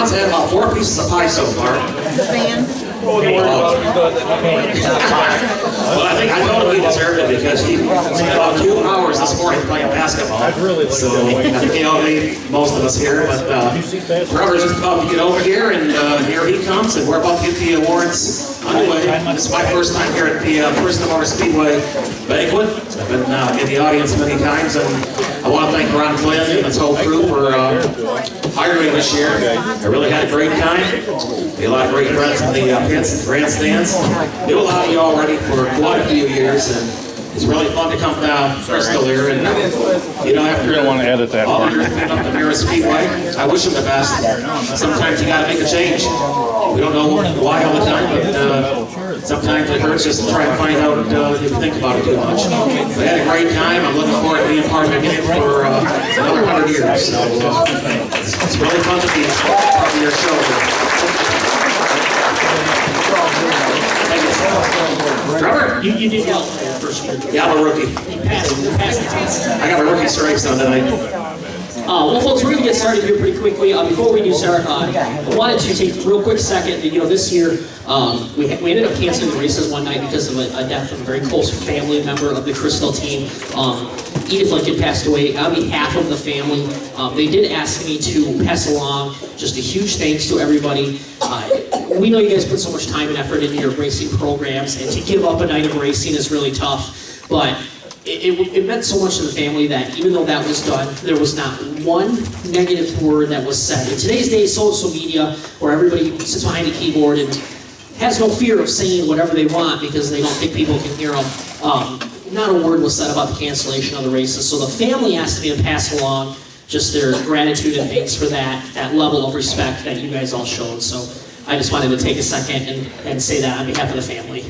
John's had about 4 pieces of pie so far. The band. Well, I think I totally deserved it because he spent about 2 hours this morning playing basketball. So I think he outmade most of us here. But Trevor's just about to get over here, and here he comes, and we're about to get the awards underway. This is my first time here at the First Motor Speedway Banquet. I've been in the audience many times, and I want to thank Ron Flynn and his whole crew for hiring this year. I really had a great time. Made a lot of great friends in the pits and grandstands. Knew a lot of you already for quite a few years, and it's really fun to come down Bristol here. And you know, after all the years being up the nearest Speedway, I wish him the best. Sometimes you got to make a change. We don't know why all the time, but sometimes it hurts just to try and find out if you think about it too much. We had a great time. I'm looking forward to being part of the game for another 100 years. So it's really fun to be part of your show. Trevor, You did well for your first year. yeah, I'm a rookie. You passed the test. I got my rookie stripes on tonight. Well, folks, we're going to get started here pretty quickly. Before we do start, I wanted to take a real quick second. You know, this year we ended up canceling the races one night because of a death of a very close family member of the Crystal team. Edith Lincoln passed away. On behalf of the family, they did ask me to pass along just a huge thanks to everybody. We know you guys put so much time and effort into your racing programs, and to give up a night of racing is really tough. But it meant so much to the family that even though that was done, there was not one negative word that was said. In today's day, social media, where everybody sits behind a keyboard and has no fear of saying whatever they want because they don't think people can hear them, not a word was said about the cancellation of the races. So the family asked me to pass along just their gratitude and thanks for that level of respect that you guys all showed. So I just wanted to take a second and say that on behalf of the family.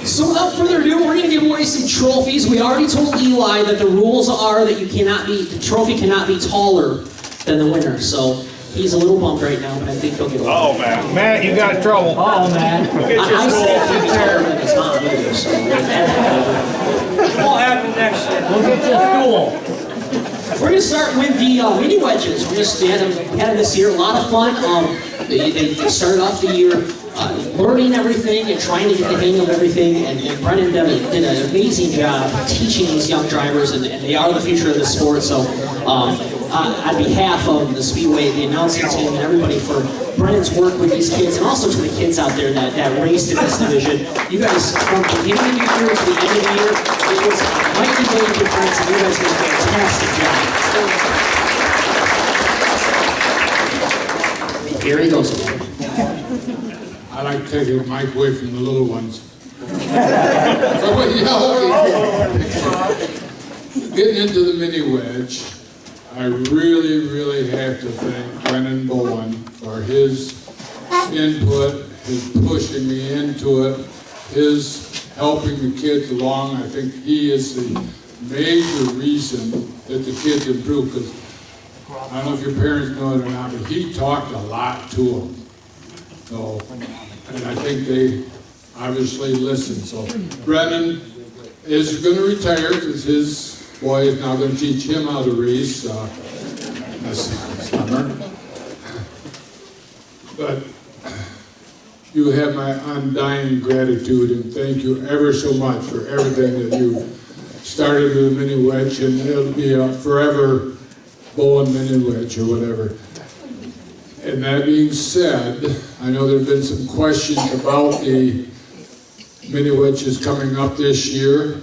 So without further ado, we're going to give away some trophies. We already told Eli that the rules are that the trophy cannot be taller than the winner. So he's a little bummed right now, but I think he'll get over it. Oh, man. Matt, you got in trouble. Oh, man. I say he can be taller than his mom either, so Won't happen next year. we'll get to school. We're going to start with the mini wedges. We had them this year, a lot of fun. They started off the year learning everything and trying to get the hang of everything, and Brennan did an amazing job teaching these young drivers, and they are the future of the sport. So on behalf of the Speedway, the announcing team, and everybody for Brennan's work with these kids, and also to the kids out there that raced in this division, you guys, from the beginning of the year to the end of the year, it was a mighty big difference, and you guys did a fantastic job. Here he goes again. I like to take the mic away from the little ones. Getting into the mini wedge, I really have to thank Brennan Bowen for his input, his pushing me into it, his helping the kids along. I think he is the major reason that the kids improve, because I don't know if your parents know it or not, but he talked a lot to them. So, and I think they obviously listen. So Brennan is going to retire because his boy is now going to teach him how to race this summer. But you have my undying gratitude, and thank you ever so much for everything that you started with a mini wedge, and it'll be a forever Bowen mini wedge or whatever. And that being said, I know there have been some questions about the mini wedges coming up this year.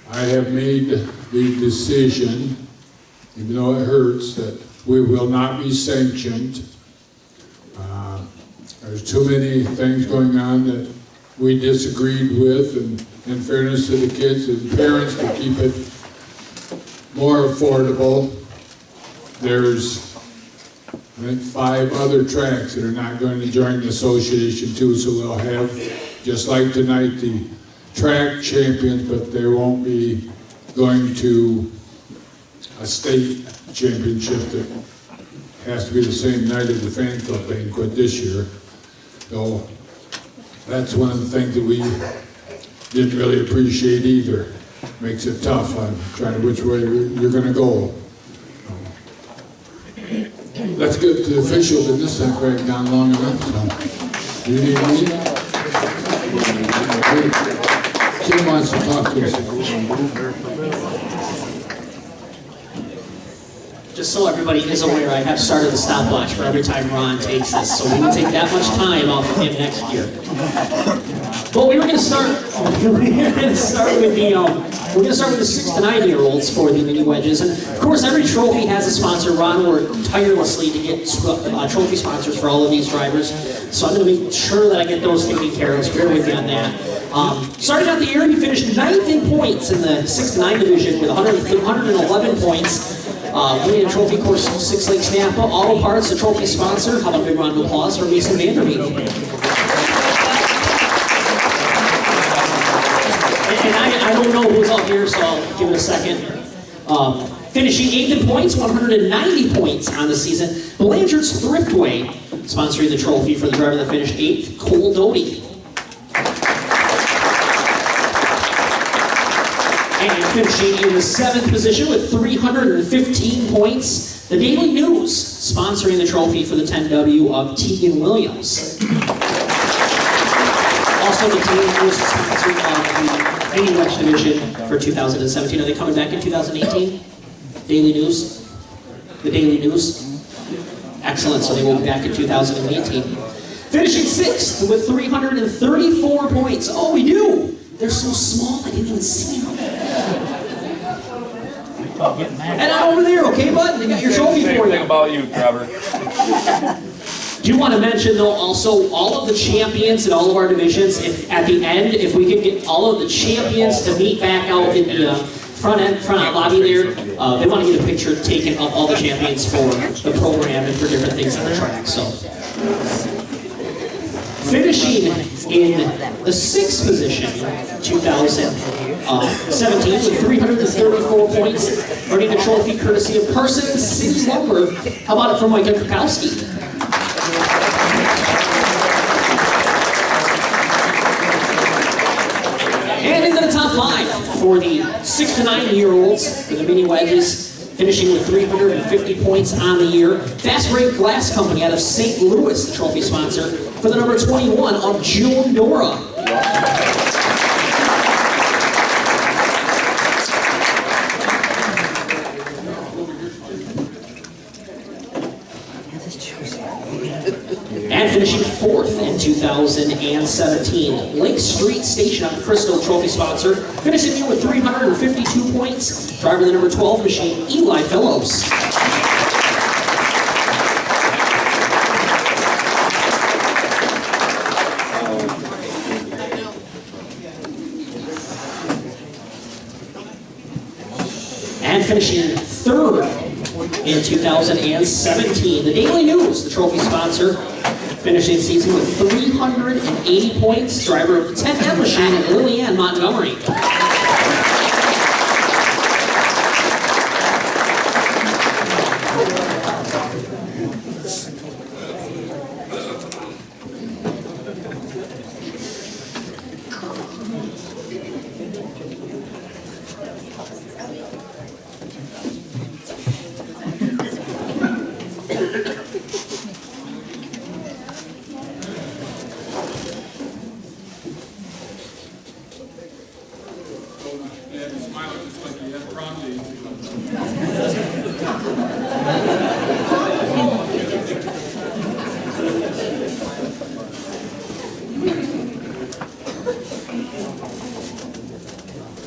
I have made the decision, even though it hurts, that we will not be sanctioned. There's too many things going on that we disagreed with, and in fairness to the kids and parents, to keep it more affordable. There's, I think, 5 other tracks that are not going to join the association too, so we'll have, just like tonight, the track champions, but they won't be going to a state championship that has to be the same night as the fan club banquet this year. So that's one of the things that we didn't really appreciate either. makes it tough on trying which way you're going to go. Let's get the officials in this thing right down long enough. So, you need me? Kim wants to talk to us. Just so everybody is aware, I have started the stopwatch for every time Ron takes this, so we will take that much time off of him next year. Well, we were going to start. We're going to start with the 6 to 9 year olds for the mini wedges, and of course, every trophy has a sponsor. Ron worked tirelessly to get trophy sponsors for all of these drivers, so I'm going to make sure that I get those taken care of. So bear with me on that. Starting out the year, he finished 9th in points in the 6 to 9 division with 111 points. Winning a trophy course, 6 Lakes Napa, Auto Parts, the trophy sponsor. How about a big round of applause for Mason Vanderbeek? And I don't know who's up here, so I'll give it a second. Finishing 8th in points, 190 points on the season. Blanchard's Thriftway, sponsoring the trophy for the driver that finished 8th, Cole Doty. And finishing in the 7th position with 315 points, the Daily News, sponsoring the trophy for the 10W of Tegan Williams. Also, the Daily News is sponsoring the mini wedge division for 2017. Are they coming back in 2018? Daily News? The Daily News? Excellent, so they will be back in 2018. Finishing 6th with 334 points. Oh, we do! They're so small, I didn't even see them. And out over there, okay, bud? They got your trophy for you. Same thing about you, Trevor. Do you want to mention, though, also all of the champions in all of our divisions, if at the end, if we could get all of the champions to meet back out in the front lobby there, they want to get a picture taken of all the champions for the program and for different things on the track, so. Finishing in the 6th position, 2017, with 334 points, earning the trophy courtesy of Carson City Lumber. How about it from Mike Krakowski? And into the top 5 for the 6 to 9 year olds for the mini wedges. Finishing with 350 points on the year. Fast Break Glass Company out of St. Louis, the trophy sponsor, for the number 21 of June Dora. And finishing 4th in 2017, Lake Street Station out of Crystal, trophy sponsor, finishing here with 352 points. Driver the number 12 machine, Eli Phillips. And finishing 3rd in 2017, the Daily News, the trophy sponsor, finishing the season with 380 points. Driver of the 10M machine, Lillian Montgomery.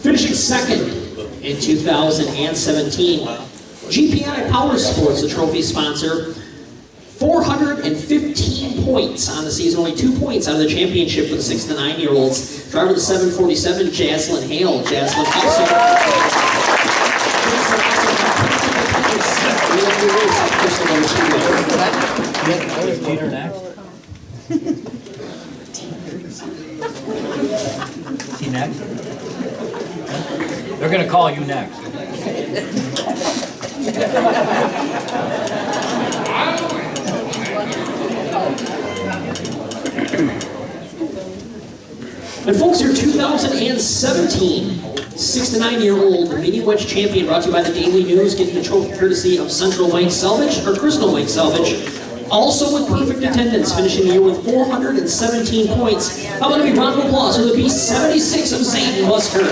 Finishing 2nd in 2017, GPI Power Sports, the trophy sponsor, 415 points on the season, only 2 points out of the championship for the 6 to 9 year olds. Driver of the 747, Jaslyn Hale. Jaslyn also. Is Peter next? Is he next? They're going to call you next. And folks, your 2017 6 to 9-year-old mini wedge champion, brought to you by the Daily News, getting the trophy courtesy of Central Lake Salvage, or Crystal Lake Salvage. Also with perfect attendance, finishing the year with 417 points. How about a big round of applause for the P76 of Zayden Busker.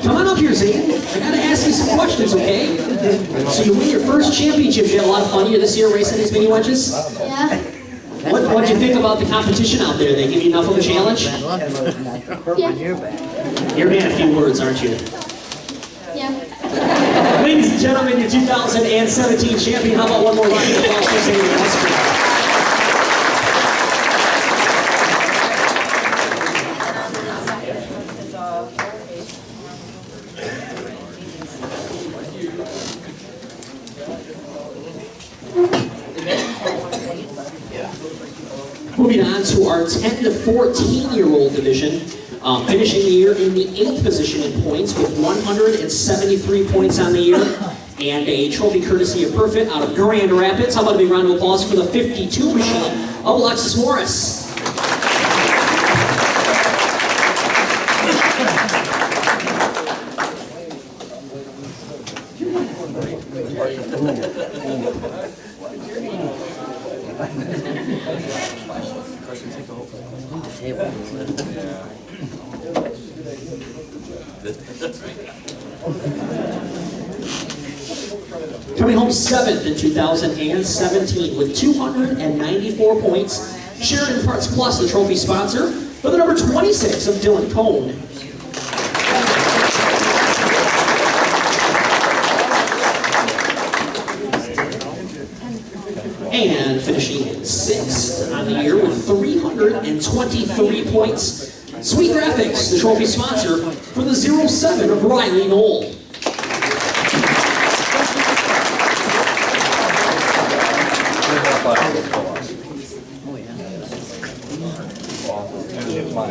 Come on up here, Zayden. I gotta ask you some questions, okay? So you win your first championships. You had a lot of fun here this year racing these mini wedges? Yeah. What'd you think about the competition out there? They give you enough of a challenge? Yeah. You're man a few words, aren't you? Yeah. Ladies and gentlemen, your 2017 champion. How about one more round of applause for Zayden Busker? Moving on to our 10 to 14-year-old division, finishing the year in the 8th position in points with 173 points on the year, and a trophy courtesy of Perfect out of Grand Rapids. How about a big round of applause for the 52 machine of Alexis Morris. Coming home 7th in 2017 with 294 points, Sheridan Parts Plus, the trophy sponsor, for the number 26 of Dylan Cohn. And finishing 6th on the year with 323 points, Sweet Graphics, the trophy sponsor, for the 07 of Riley Knoll. If my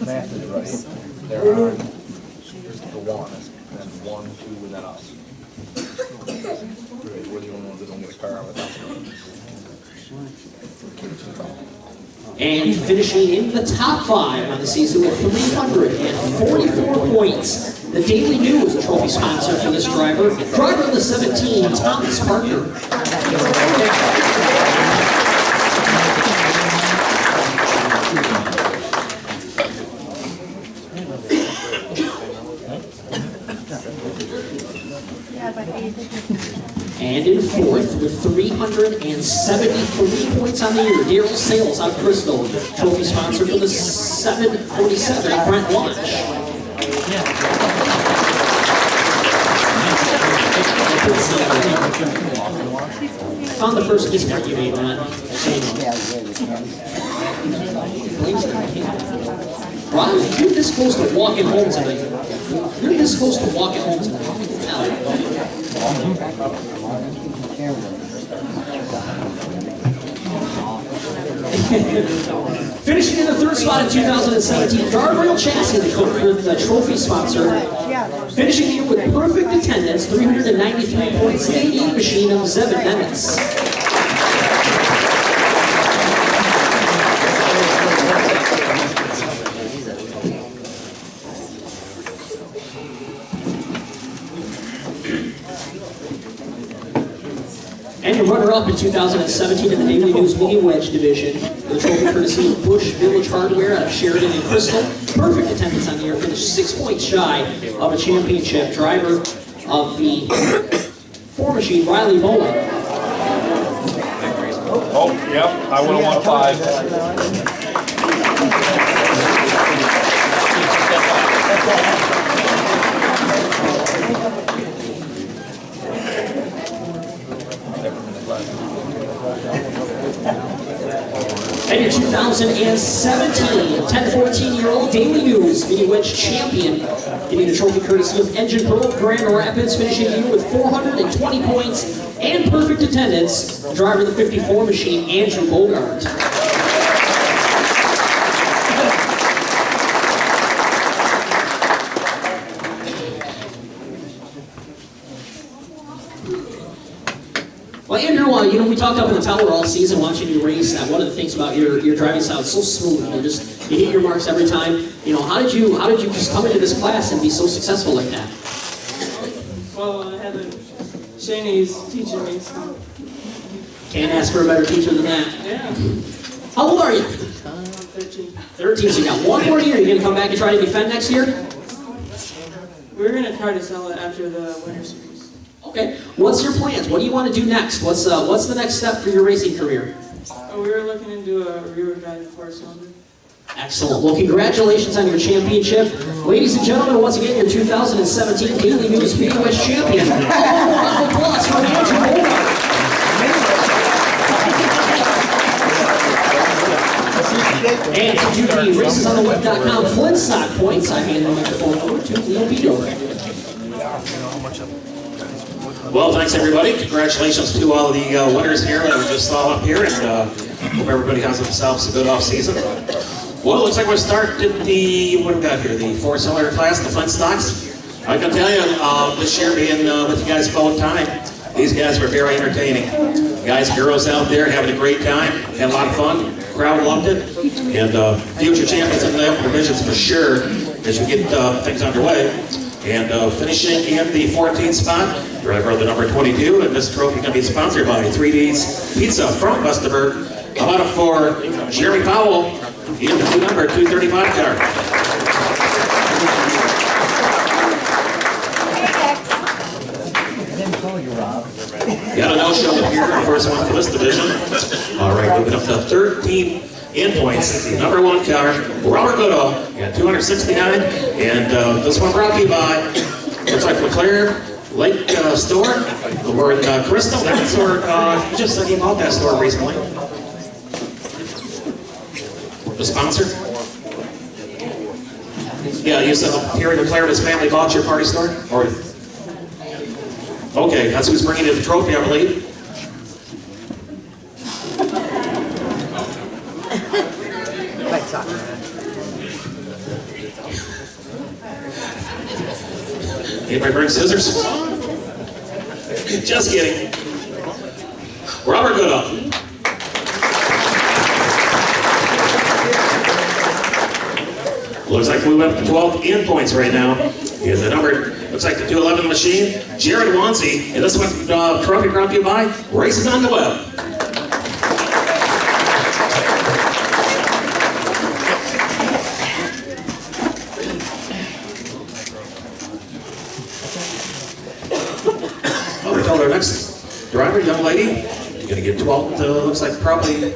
math is right, there are the one, then 1, 2, and then us. We're the only ones that don't get a car with us. And finishing in the top 5 on the season with 344 points. The Daily News, a trophy sponsor for this driver. Driver of the 17, Thomas Parker. And in 4th with 373 points on the year, Daryl Sales out of Crystal, trophy sponsor for the 747, Brent Launch. Found the first discount you made on it. Ron, you're this close to walking home tonight. You're this close to walking home tonight. Finishing in the 3rd spot in 2017, Guardrail Chassis, the trophy sponsor. Finishing the year with perfect attendance, 393 points, the 88 machine of Zevin Nemitz. And your runner-up in 2017 in the Daily News Mini Wedge division, the trophy courtesy of Bush Village Hardware out of Sheridan and Crystal. Perfect attendance on the year, finished 6 points shy of a championship. Driver of the 4 machine, Riley Bowen. Oh, yep, I would have won 5. And your 2017 10-14-year-old Daily News Mini Wedge champion, getting the trophy courtesy of Engine Pro Grand Rapids, finishing the year with 420 points and perfect attendance. Driver of the 54 machine, Andrew Bogart. talked up in the tower all season watching you race that one of the things about your driving style is so smooth. You hit your marks every time. How did you just come into this class and be so successful like that? Well, I had Shanae's teaching me, so Can't ask for a better teacher than that. yeah. How old are you? 13. 13, so you got one more year. You gonna come back and try to defend next year? We're gonna try to sell it after the winter series. Okay. What's your plans? What do you want to do next? What's the next step for your racing career? We were looking into a rear drive 4-cylinder. Excellent. Well, congratulations on your championship. Ladies and gentlemen, once again, your 2017 Daily News Speedway champion. A round of applause for Andrew Hobart. And to do the racesontheweb.com Flintstock points, I hand the microphone over to Leo Bedover. Well, thanks everybody. Congratulations to all the winners here that we just saw up here, and hope everybody has themselves a good off season. Well, it looks like we're starting the, what do we got here, the 4-cylinder class, the Flintstocks. I can tell you, this year being with you guys full time, these guys were very entertaining. Guys and girls out there having a great time, had a lot of fun, crowd loved it, and future champions in the upper divisions for sure as we get things underway. And finishing in the 14th spot, driver the number 22, and this trophy going to be sponsored by 3D's Pizza from Busterburg. How about it for Jeremy Powell in the number 235 car. Got a no-show here, the first one for this division. All right, moving up to 13 in points. The number 1 car, Robert Goodall, at 269. And this one brought to you by, looks like McLaren Lake Store over in Crystal. That store, you just said you bought that store recently. The sponsor? Yeah, you said here in McLaren, his family bought your party store? Or? Okay, that's who's bringing in the trophy, I believe. Anybody bring scissors? Just kidding. Robert Goodall. Looks like we went up to 12 in points right now. And the number, looks like the 211 machine, Jared Wansey. And this one, trophy brought to you by Races on the Web. We're told our next driver, young lady, you're going to get 12, looks like probably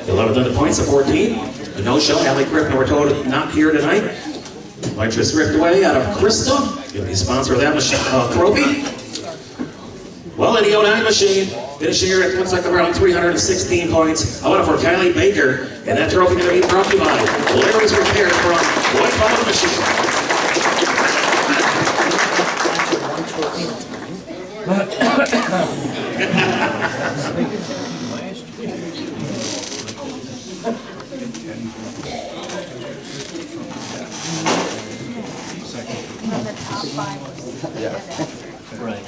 11 under points of 14. A no-show, Allie Griffin, we're told, not here tonight. Might just drift away out of Crystal. Going to be sponsor of that machine, trophy. Well, in the 09 machine, finishing here at looks like around 316 points. I went for Kylie Baker, and that trophy going to be brought to you by Larry's Repair from White Bottom Machine. Right.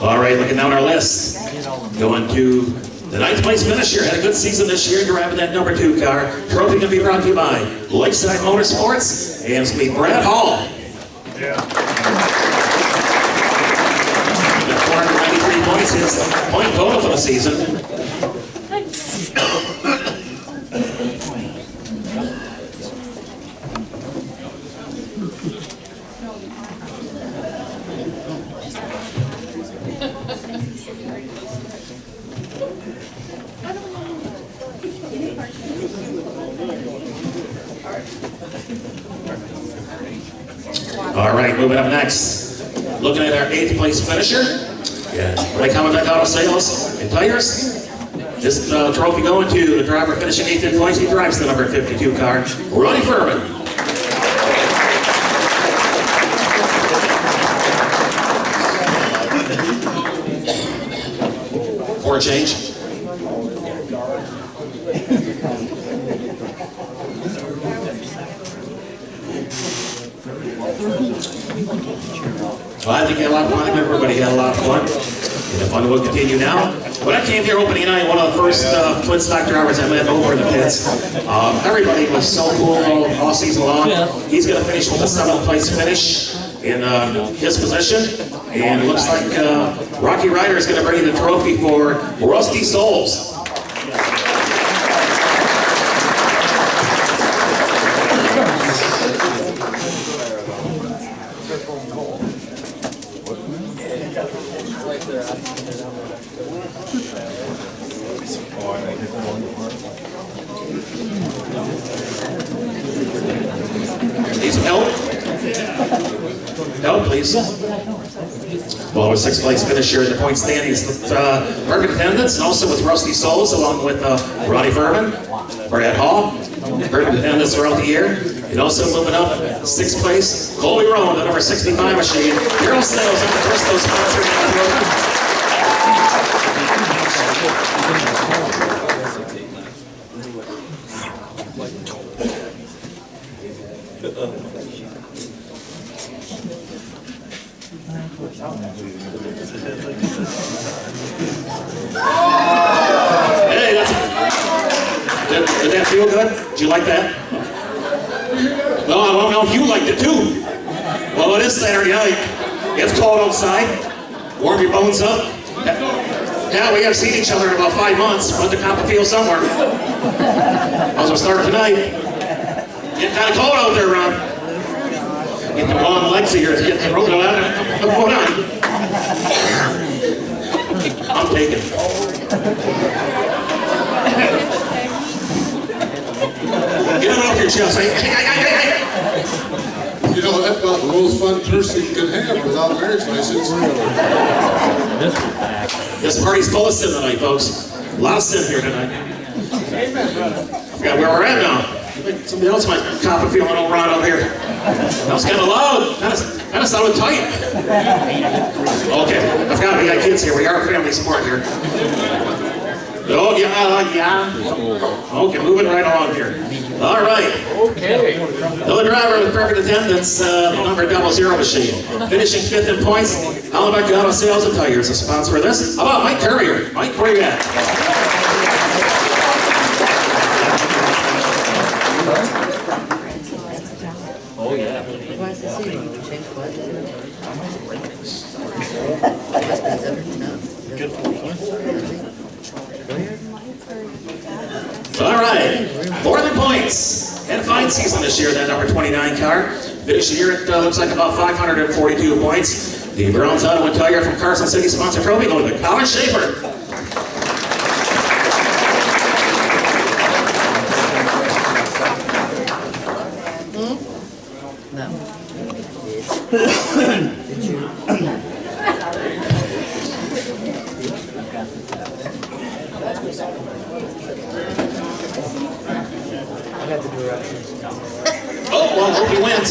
All right, looking down our list. Going to the 9th place finisher. Had a good season this year. Driving that number 2 car. Trophy going to be brought to you by Lakeside Motorsports. And it's going to be Brad Hall. Yeah. 493 points, his point total for the season. All right, moving up next. Looking at our 8th place finisher. Yeah, Ray Commandant Auto Sales and Tires. This trophy going to the driver finishing 8th in points. He drives the number 52 car, Ronnie Furman. For a change. 5. Everybody had a lot of fun. And the fun will continue now. When I came here opening night, one of the first twin stock drivers I met over in the pits, everybody was so cool all season long. He's going to finish with a 7th place finish in his position. And it looks like Rocky Ryder is going to bring the trophy for Rusty Souls. Need some help? Help, please. Well, with 6th place finisher in the point standings, perfect attendance, and also with Rusty Souls, along with Ronnie Furman, Brad Hall, perfect attendance throughout the year. And also moving up, 6th place, Colby Roan, the number 65 machine. Hero Sales and the Bristol sponsoring that program. Hey, did that feel good? Did you like that? No, I don't know if you liked it too. Well, it is Saturday night. It's cold outside. Warm your bones up. Yeah, we haven't seen each other in about 5 months. Went to Copperfield somewhere. How's it start tonight? Getting kind of cold out there, Ron. Get the long legs of yours. Get the road out. What's going on? I'm taking it. Get it off your chest. You know, that's about the most fun person can have without a marriage license. This party's full of sin tonight, folks. A lot of sin here tonight. I forgot where we're at now. Somebody else might cop a feeling over out here. That was kind of loud. Kind of sounded tight. Okay, I forgot we got kids here. We are a family sport here. Oh, yeah. Okay, moving right along here. All right. Okay. Another driver with perfect attendance, number 00 machine. Finishing 5th in points, Alabama Auto Sales and Tires, a sponsor of this. How about Mike Carrier? Mike, where you at? Oh, yeah. All right, 4th in points. Had a fine season this year, that number 29 car. Finished the year at, looks like about 542 points. The Browns Auto and Tire from Carson City sponsor trophy going to Colin Schaefer. Oh, well, hope he wins.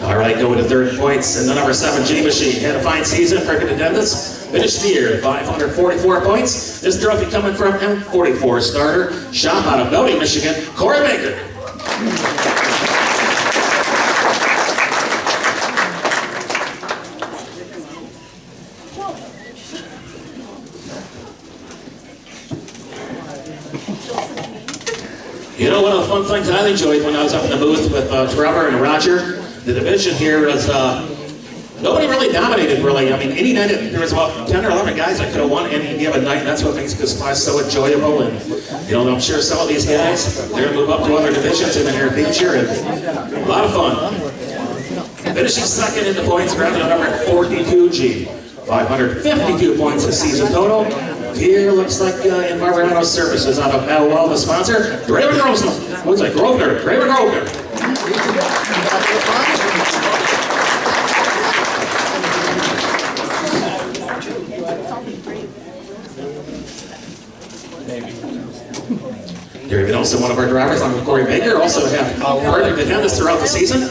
All right, going to 3rd in points, and the number 7 G machine had a fine season, perfect attendance. Finished the year at 544 points. This trophy coming from M44 starter, shop out of Belding, Michigan, Corey Baker. You know, one of the fun things I enjoyed when I was up in the booth with Trevor and Roger, the division here is nobody really dominated, really. I mean, any night, there was about 10 or 11 guys that could have won any given night, and that's what makes this class so enjoyable. And, you know, I'm sure some of these guys, they're going to move up to other divisions in the near future, and a lot of fun. Finishing 2nd in the points, grabbing the number 42G. 552 points this season total. Here looks like Environmental Services out of LOL, the sponsor. Draven Grosvenor. Looks like Grosvenor. Draven Grosvenor. Draven also one of our drivers, along with Corey Baker. Also have perfect attendance throughout the season.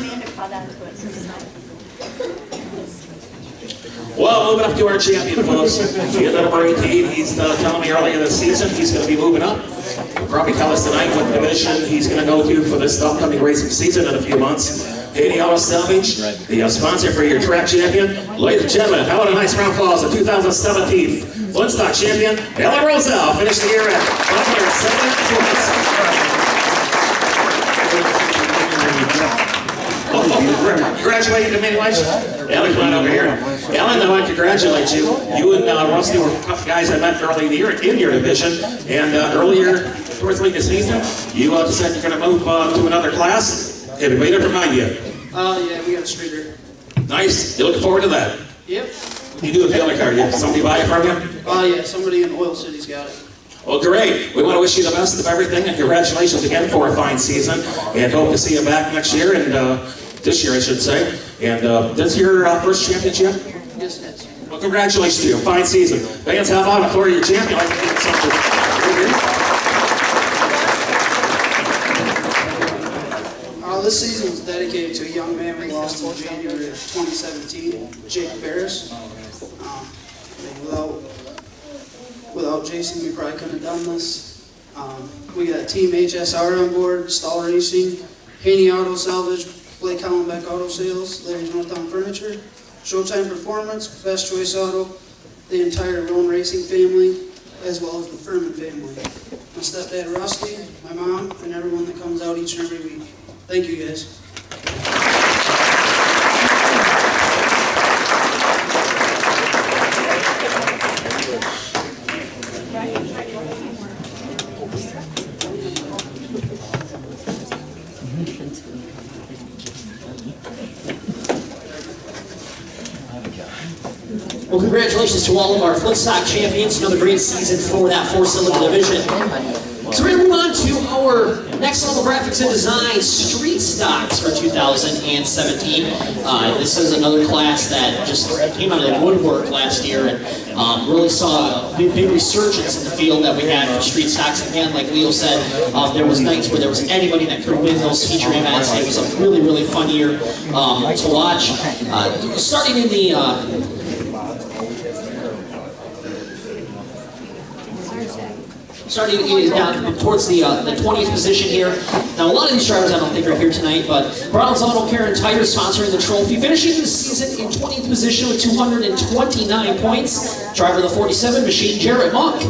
Well, moving up to our champion, folks. The number 18, he's telling me earlier this season he's going to be moving up. He'll probably tell us tonight what division he's going to go to for this upcoming racing season in a few months. Katie Auto Salvage, the sponsor for your track champion. Ladies and gentlemen, how about a nice round of applause, the 2017 Flintstock champion, Ellen Roselle, finished the year at 107 points. Congratulating the mini wedge. Ellen, come on over here. Ellen, I want to congratulate you. You and Rusty were tough guys I met early in your division, and earlier towards the season, you decided you're going to move to another class. Everybody to remind you. Yeah, we got a streeter. Nice. You looking forward to that? Yep. What do you do with the other car? Did somebody buy it from you? Yeah, somebody in Oil City's got it. Well, great. We want to wish you the best of everything, and congratulations again for a fine season. And hope to see you back next year, and this year I should say. And this your first championship? Yes, it is. Well, congratulations to you. Fine season. Fans, how about for your champion? I'd like to give something. This season was dedicated to a young man we lost in January of 2017, Jake Barris. Without Jason, we probably couldn't have done this. We got Team HSR on board, Stall Racing, Haney Auto Salvage, Blake Hollenbeck Auto Sales, Larry's Northtown Furniture, Showtime Performance, Best Choice Auto, the entire Lone Racing family, as well as the Furman family. My stepdad Rusty, my mom, and everyone that comes out each and every week. Thank you, guys. Well, congratulations to all of our Flintstock champions. Another great season for that four-cylinder division. So we're going to move on to our next level graphics and design, street stocks for 2017. This is another class that just came out of the woodwork last year and really saw a big resurgence in the field that we had for street stocks. Again, like Leo said, there was nights where there was anybody that could win those feature events. It was a really, really fun year to watch. Starting in the down towards the 20th position here. Now, a lot of these drivers I don't think are here tonight, but Brown's Auto Care and Tire sponsoring the trophy, finishing the season in 20th position with 229 points. Driver of the 47 machine, Jarrett Monk.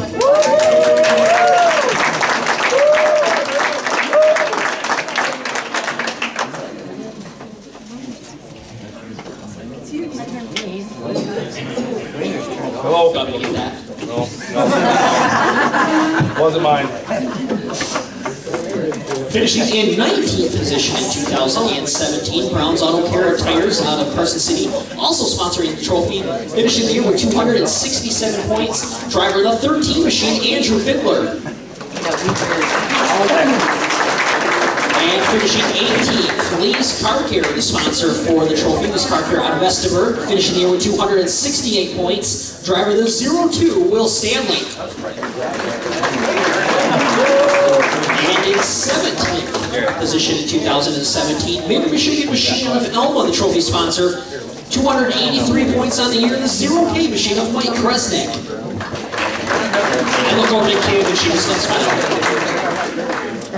Hello. Got me to get that. No. Wasn't mine. Finishing in 19th position in 2017, Brown's Auto Care Tires out of Carson City, also sponsoring the trophy, finishing the year with 267 points. Driver of the 13 machine, Andrew Fiddler. And finishing 18th, Lee's Car Care, the sponsor for the trophy, was Car Care out of Vestaburg, finishing the year with 268 points. Driver of the 02, Will Stanley. And in 17th position in 2017, Mid-Michigan Machine of Elma, the trophy sponsor, 283 points on the year, the 0K machine of Mike Kresnik. I look over at K when she was so special.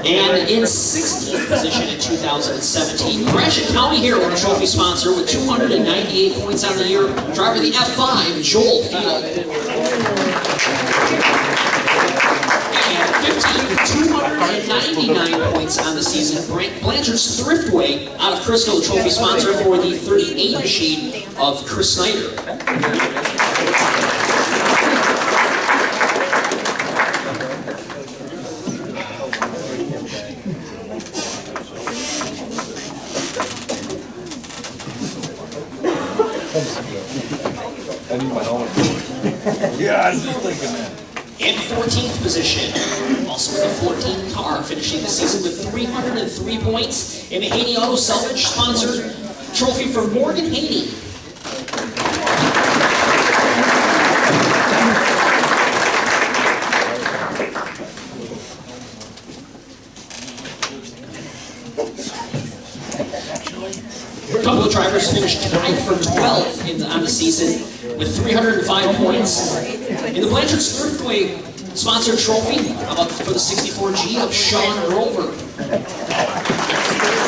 And in 16th position in 2017, Gratiot County Hero, the trophy sponsor, with 298 points on the year, driver of the F5, Joel Field. And 15th, 299 points on the season, Blanchard's Thriftway out of Crisco, the trophy sponsor for the 38 machine of Chris Snyder. I need my helmet. Yeah, I was just thinking that. In 14th position, also with a 14 car, finishing the season with 303 points in the Haney Auto Salvage sponsored trophy for Morgan Haney. A couple of drivers finished tied for 12th on the season with 305 points. In the Blanchard's Thriftway sponsored trophy, how about for the 64G of Sean Grover.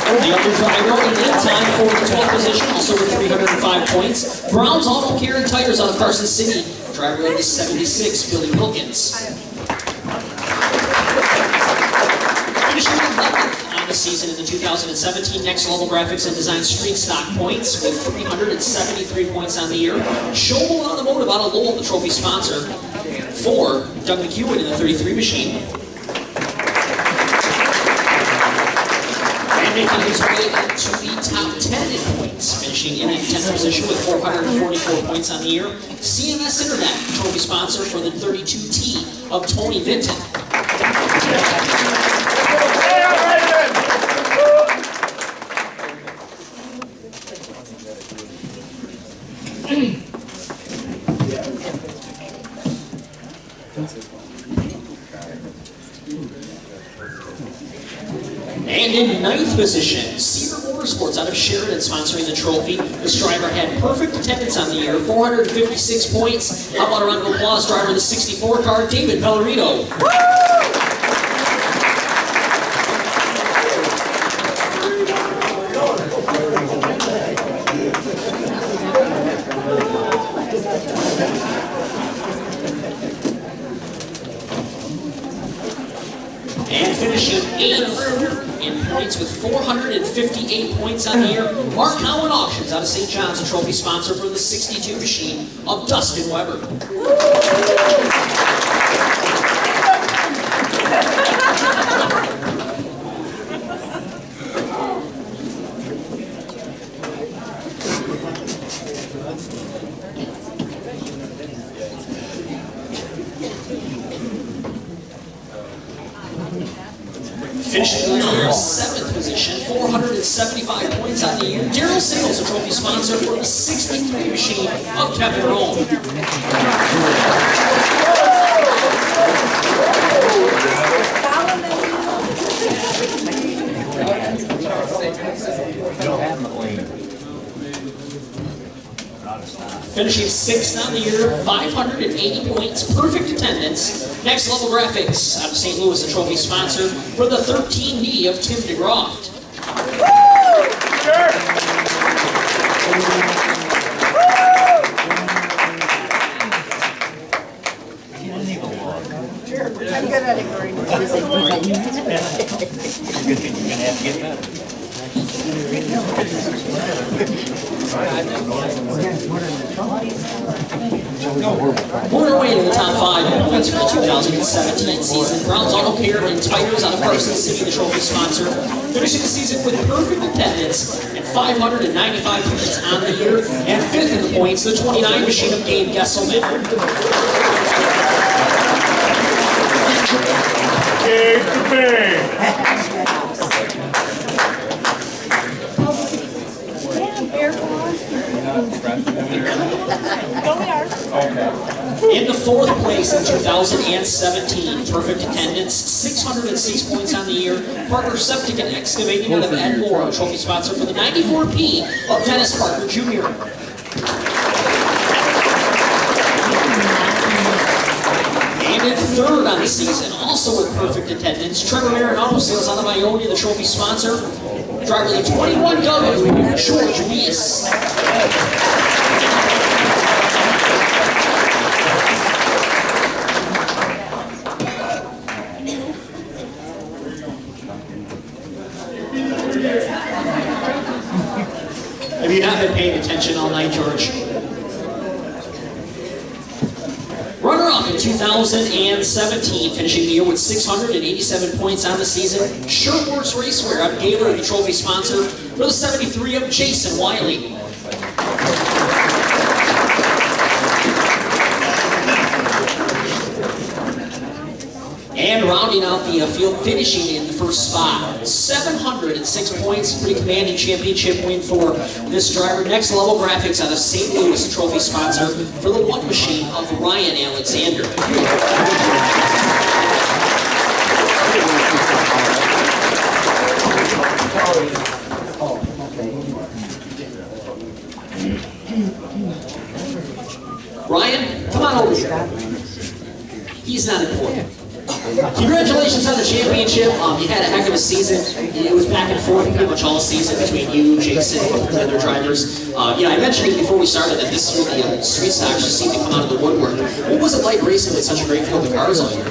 The other driver in time for the 12th position, also with 305 points. Brown's Auto Care and Tires out of Carson City. Driver of the 76, Billy Wilkins. Finishing 11th on the season in the 2017 Next Level Graphics and Design Street Stock points with 373 points on the year. Shovel Automotive out of Lowell, the trophy sponsor, for Doug McEwen in the 33 machine. And making his way into the top 10 in points, finishing in the 10th position with 444 points on the year. CMS Internet, trophy sponsor for the 32T of Tony Vinton. And in 9th position, Cedar Motorsports out of Sheridan sponsoring the trophy. This driver had perfect attendance on the year, 456 points. How about a round of applause, driver of the 64 car, David Pellerito. And finishing 8th in points with 458 points on the year, Mark Cowan Auctions out of St. John's, a trophy sponsor for the 62 machine of Dustin Weber. Finishing in the 7th position, 475 points on the year. Daryl Sales, a trophy sponsor for the 63 machine of Kevin Rome. Finishing 6th on the year, 580 points, perfect attendance. Next Level Graphics out of St. Louis, a trophy sponsor for the 13D of Tim DeGroft. I'm good at ignoring Moving our way to the top 5 in points for the 2017 season. Brown's Auto Care and Tires out of Carson City, the trophy sponsor, finishing the season with perfect attendance and 595 points on the year, and 5th in the points, the 29 machine of Gabe Gesselman. Gabe the Big. In the 4th place in 2017, perfect attendance, 606 points on the year. Parker Septic and Excavating out of Ed Moore, a trophy sponsor for the 94P of Dennis Parker Jr. And in 3rd on the season, also with perfect attendance, Trevor Marin Auto Sales out of Ionia, the trophy sponsor. Driver of the 21 W, George Weiss. Have you not been paying attention all night, George? Runner-up in 2017, finishing the year with 687 points on the season. Shirtworks Racewear out of Gaylord, the trophy sponsor for the 73 of Jason Wiley. And rounding out the field, finishing in the first spot, 706 points, pretty commanding championship win for this driver. Next Level Graphics out of St. Louis, trophy sponsor for the 1 machine of Ryan Alexander. Ryan, come on over here. He's not important. Congratulations on the championship. You had a heck of a season. It was back and forth pretty much all season between you, Jason, and the other drivers. I mentioned it before we started that this year the street stocks just seemed to come out of the woodwork. What was it like racing with such a great field of cars all year?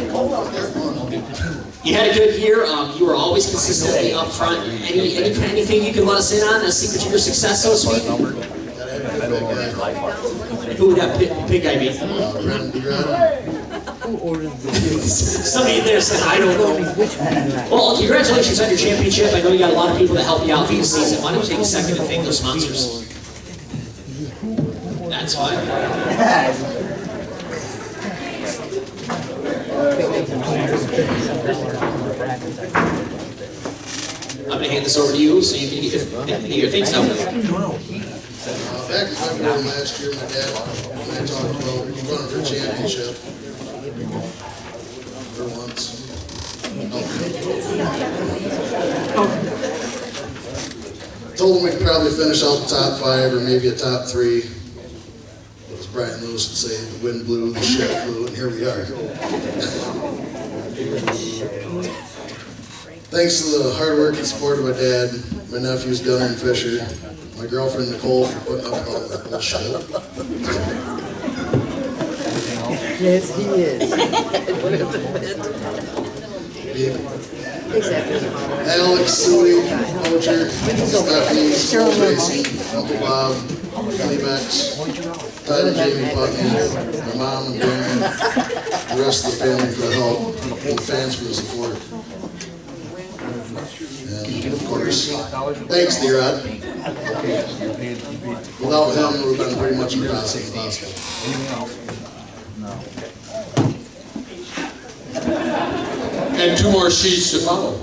You had a good year. You were always consistently up front. Anything you can let us in on? A secret to your success, so to speak? Who would that big guy be? Somebody there says, I don't know. Well, congratulations on your championship. I know you got a lot of people that help you out through the season. Why don't you take a second and thank those sponsors? That's fine. I'm going to hand this over to you so you can get your things out. Back in February last year, my dad and I talked about going for a championship for once. Told him we could probably finish out the top 5 or maybe a top 3. But as Brian Lewis would say, the wind blew, the ship flew, and here we are. Thanks to the hard work and support of my dad, my nephews Gunnar and Fisher, my girlfriend Nicole for putting up with all that bullshit. Yes, he is. Alex, Suey, Roger, Stephanie, Souls Racing, Uncle Bob, Kenny Bex, Todd and Jamie Putney, my mom and Darren, the rest of the family for the help, and the fans for the support. And of course, thanks, D-Rod. Without him, it would have been pretty much impossible. And 2 more sheets to follow.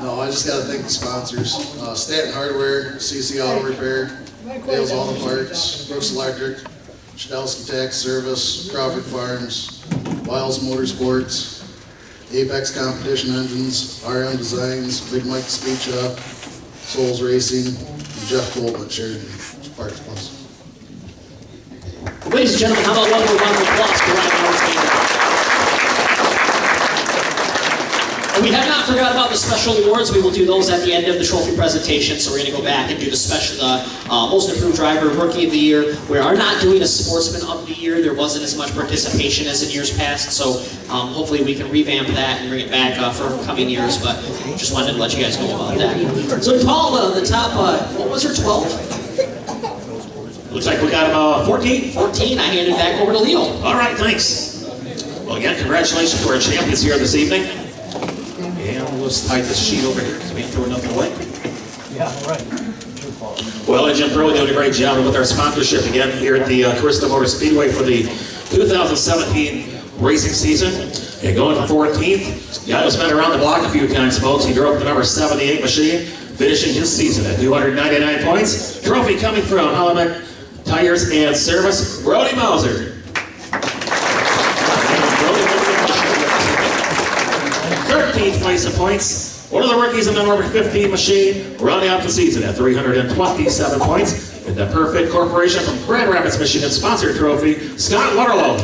No, I just got to thank the sponsors. Stanton Hardware, CC Auto Repair, Dale's Auto Parts, Brooks Electric, Shadowski Tax Service, Crawford Farms, Wiles Motorsports, Apex Competition Engines, RM Designs, Big Mike Speed Shop, Souls Racing, and Jeff Colton at Sheridan Parts Plus. Ladies and gentlemen, how about one more round of applause for Ryan Howard's. And we have not forgot about the special awards. We will do those at the end of the trophy presentation. So we're going to go back and do the special, Most Improved Driver, Rookie of the Year. We are not doing a Sportsman of the Year. There wasn't as much participation as in years past. So hopefully we can revamp that and bring it back for coming years. But just wanted to let you guys know about that. So Paul, the top, what was her 12? Looks like we got 14. 14. I hand it back over to Leo. All right, thanks. Well, again, congratulations to our champions here this evening. And let's hide this sheet over here because we ain't throwing nothing away. Yeah, right. Well, Jim Pro doing a great job with our sponsorship again here at the Carista Motor Speedway for the 2017 racing season. And going to 14th, guy who's been around the block a few times, folks. He drove the number 78 machine, finishing his season at 299 points. Trophy coming from Element Tires and Service, Brody Mauser. 13th place in points. One of the rookies in the number 15 machine, rounding out the season at 327 points. And the Perfect Corporation from Grand Rapids, Michigan, sponsored trophy, Scott Waterlow.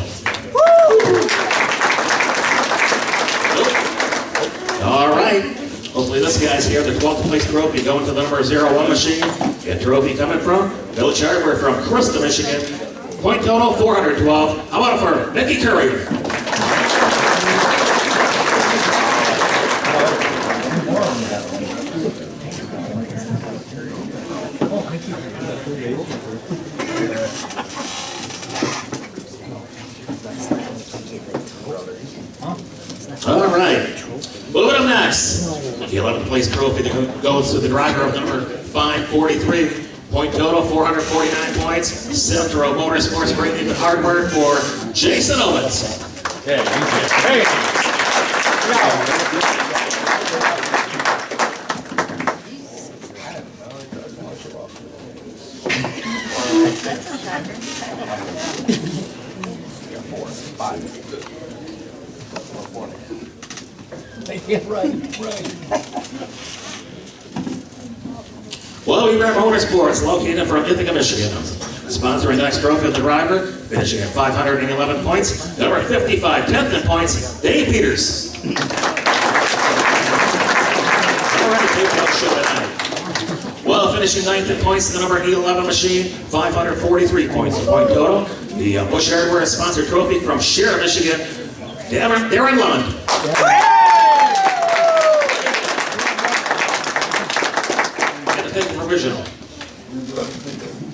All right. Hopefully this guy's here. The 12th place trophy going to the number 01 machine. And trophy coming from Village Hardware from Carista, Michigan. Point total 412. How about for Mickey Currier? All right. Well, what up next? The 11th place trophy that goes to the driver of number 543. Point total 449 points. Centro Motorsports bringing the hard work for Jason Owens. Okay, Yeah, right. Well, we grab Motorsports located from Ithaca, Michigan. Sponsoring the next trophy of the driver, finishing at 511 points. Number 55, 10th in points, Dave Peters. Already taking out show tonight. Well, finishing 9th in points, the number 11 machine, 543 points in point total. The Bush Hardware sponsored trophy from Sharon, Michigan, Darren Lund. And the take the provisional.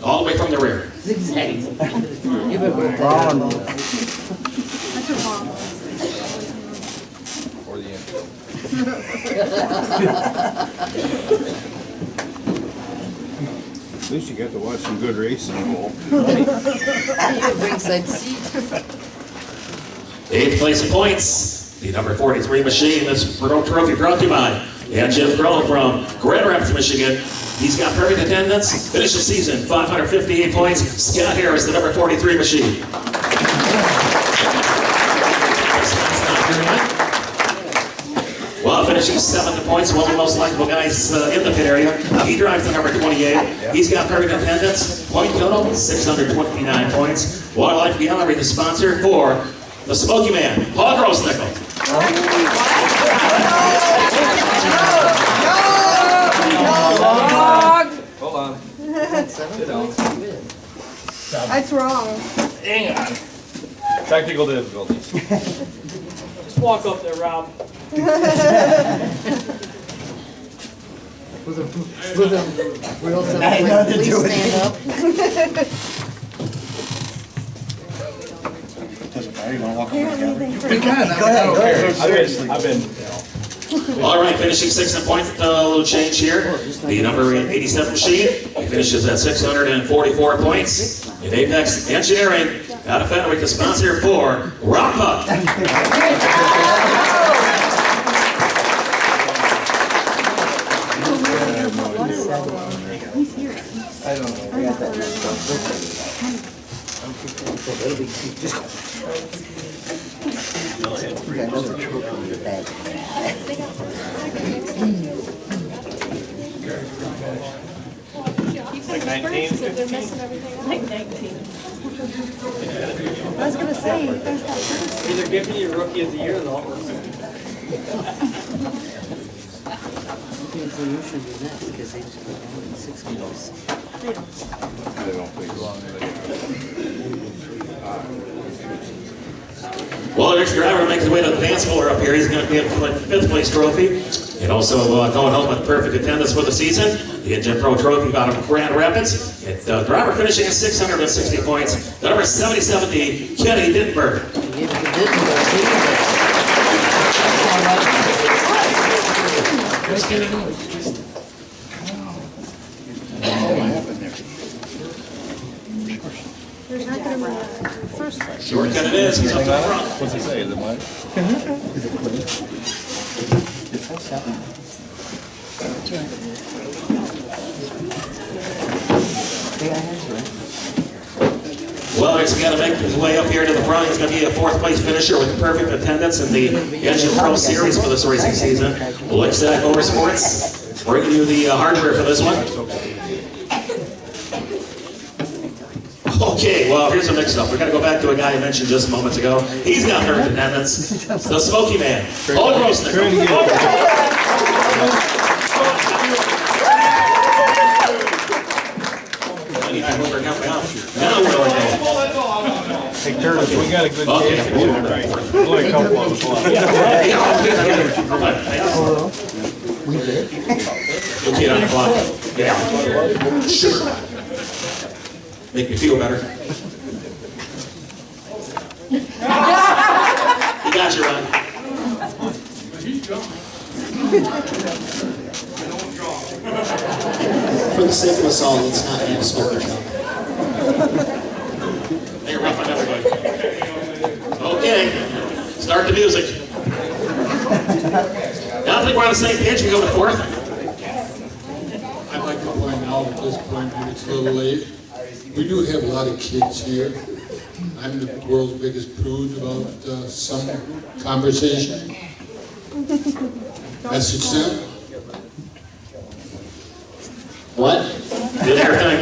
All the way from the rear. Zigzag. Give it a Or the end. At least you got to watch some good racing. ringside seat. 8th place in points, the number 43 machine. This trophy brought to you by Jim Crow from Grand Rapids, Michigan. He's got perfect attendance, finished the season, 558 points. Scott Harris, the number 43 machine. While finishing 7th in points, one of the most likable guys in the pit area. He drives the number 28. He's got perfect attendance, point total, 629 points. Wildlife Gallery, the sponsor for the Smoky Man, Paul Grossnickel. Hold on. Sit down. That's wrong. Hang on. Technical difficulties. Just walk up there, Rob. With a real simple, please stand up. I've been. All right, finishing 6th in points, a little change here. The number 87 machine, he finishes at 644 points. In Apex Engineering, out of Fenwick, the sponsor for Rock Puck. I don't know. We got that. We got another trophy in the bag. Like 19? They're missing everything. Like 19. I was gonna say, there's that first. Either give me your rookie of the year, though. You should be next because they just put down in 6 kilos. They don't take long. Well, next driver makes his way to the dance floor up here. He's going to get a 5th place trophy. And also going home with perfect attendance for the season. The Engine Pro Trophy out of Grand Rapids. It's the driver finishing at 660 points. The number 7070, Kenny Dittenberg. There's not gonna be a first place. Shortcut it is. He's up to the front. What's he say? Is it mine? Well, he's got to make his way up here to the front. He's going to be a 4th place finisher with perfect attendance in the Engine Pro Series for this racing season. Lexac Motorsports bringing you the hardware for this one. Okay, well, here's a mix-up. We've got to go back to a guy I mentioned just moments ago. He's got perfect attendance. The Smoky Man, Paul Grossnickel. Now we're going to Hey, Curtis, we got a good case. Right. Only a couple of us left. You'll get on the clock. Yeah. Sure. Make me feel better. You got you, Ron. For the sake of us all, let's not have smoker come. Make it rough on everybody. Okay, start the music. Now I think we're on the same page. We go to 4th. I'd like to point out at this point, maybe it's a little late, we do have a lot of kids here. I'm the world's biggest prude about some conversation. Message sent. What? Do their thing.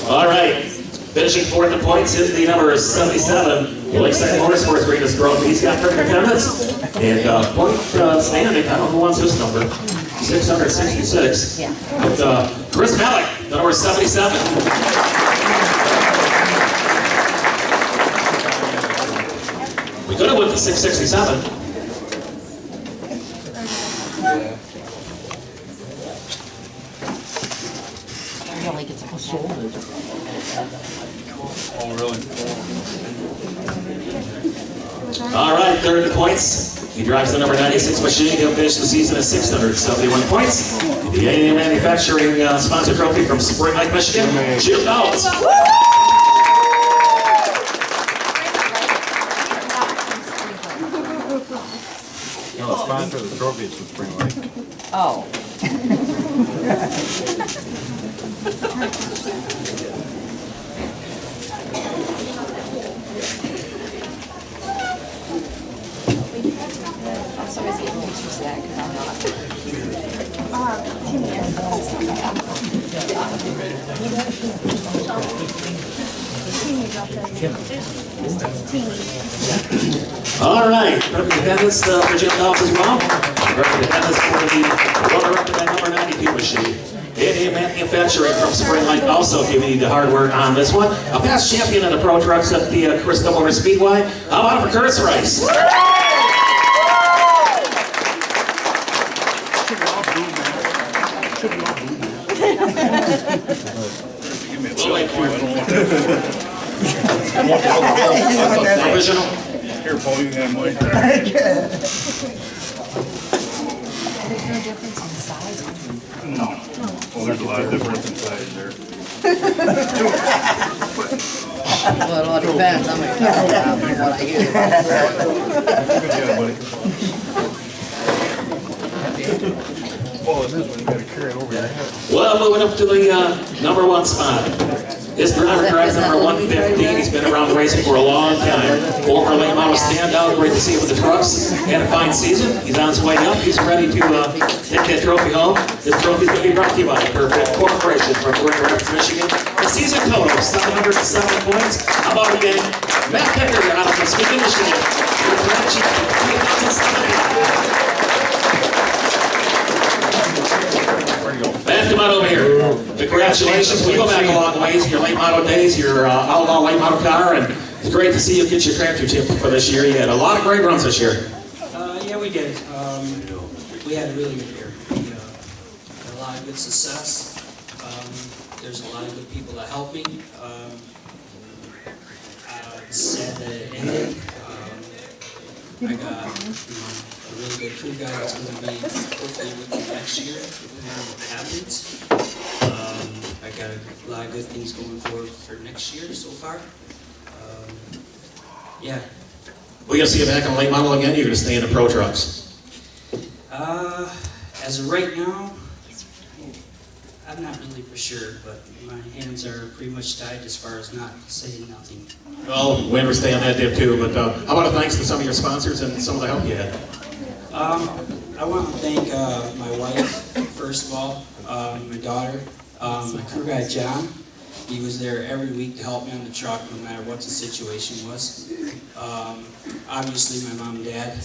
All right. Finishing fourth in points is the number 77, Lakeside Motorsports Greatest Growth. He's got perfect attendance. And point standing, I don't know who wants this number, 666. Yeah. With Chris Malik, the number 77. We could have went to 667. Like it's a shoulder. Oh, really? All right, third in points. He drives the number 96 machine. He'll finish the season at 671 points. The A&M Manufacturing sponsor trophy from Spring Lake, Michigan. Jim Downs. No, the sponsor of the trophy is from Spring Lake. Oh. I'm sorry, I getting pictures of that because I'm All right, perfect attendance for Jim Downs as well. Perfect attendance for the runner-up to that number 92 machine. A&M Manufacturing from Spring Lake also giving you the hard work on this one. A past champion in the Pro Trucks at the Crystal Motor Speedway. How about it for Curtis Rice? We'll wait for it. Original. Here, Paul, you can have mine. There's no difference in size. Well, there's a lot of difference in size there. Well, it all depends. I'm a car around what I hear. Good job, buddy. Oh, it is when you gotta carry it over your head. Well, moving up to the number 1 spot. This driver drives number 115. He's been around racing for a long time. Former late model standout. Great to see him with the trucks. Had a fine season. He's on his way up. He's ready to take that trophy home. This trophy is going to be brought to you by Perfect Corporation from Grand Rapids, Michigan. The season total, 707 points. How about again, Matt Picker out of Muskegon, Michigan. Matt, come on over here. Congratulations. We go back a long ways. Your late model days, your outlaw late model car, and it's great to see you get your tractor tip for this year. You had a lot of great runs this year. Yeah, we did. We had a really good year. We had a lot of good success. There's a lot of good people that helped me. It's sad that it ended. I got a really good crew guy that's going to be hopefully with me next year, no matter what happens. I got a lot of good things going forward for next year so far. Yeah. We're going to see you back on late model again. You're going to stay in the Pro Trucks. As of right now, I'm not really for sure, but my hands are pretty much tied as far as not saying nothing. Well, we understand that, Dave, too. But how about a thanks to some of your sponsors and some of the help you had? I want to thank my wife, first of all, my daughter, my crew guy, John. He was there every week to help me on the truck, no matter what the situation was. Obviously, my mom and dad,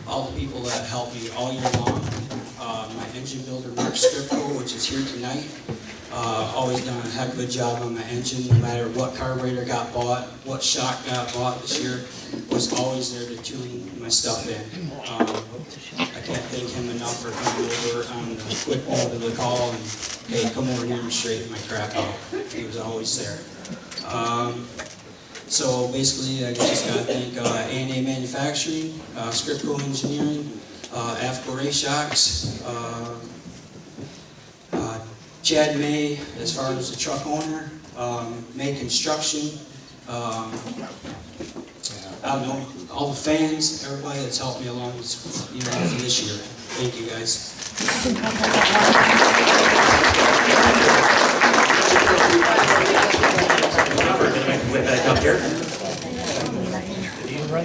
all the people that helped me all year long. My engine builder, Mark Skripko, which is here tonight, always done a heck of a job on my engine, no matter what carburetor got bought, what shock got bought this year, was always there to tune my stuff in. I can't thank him enough for coming over on the quick note of the call and, hey, come over here and straighten my crap out. He was always there. So basically, I just got to thank A&A Manufacturing, Skripko Engineering, AFCO Ray Shocks, Chad May, as far as the truck owner, May Construction, I don't know, all the fans, everybody that's helped me along this, for this year. Thank you, guys.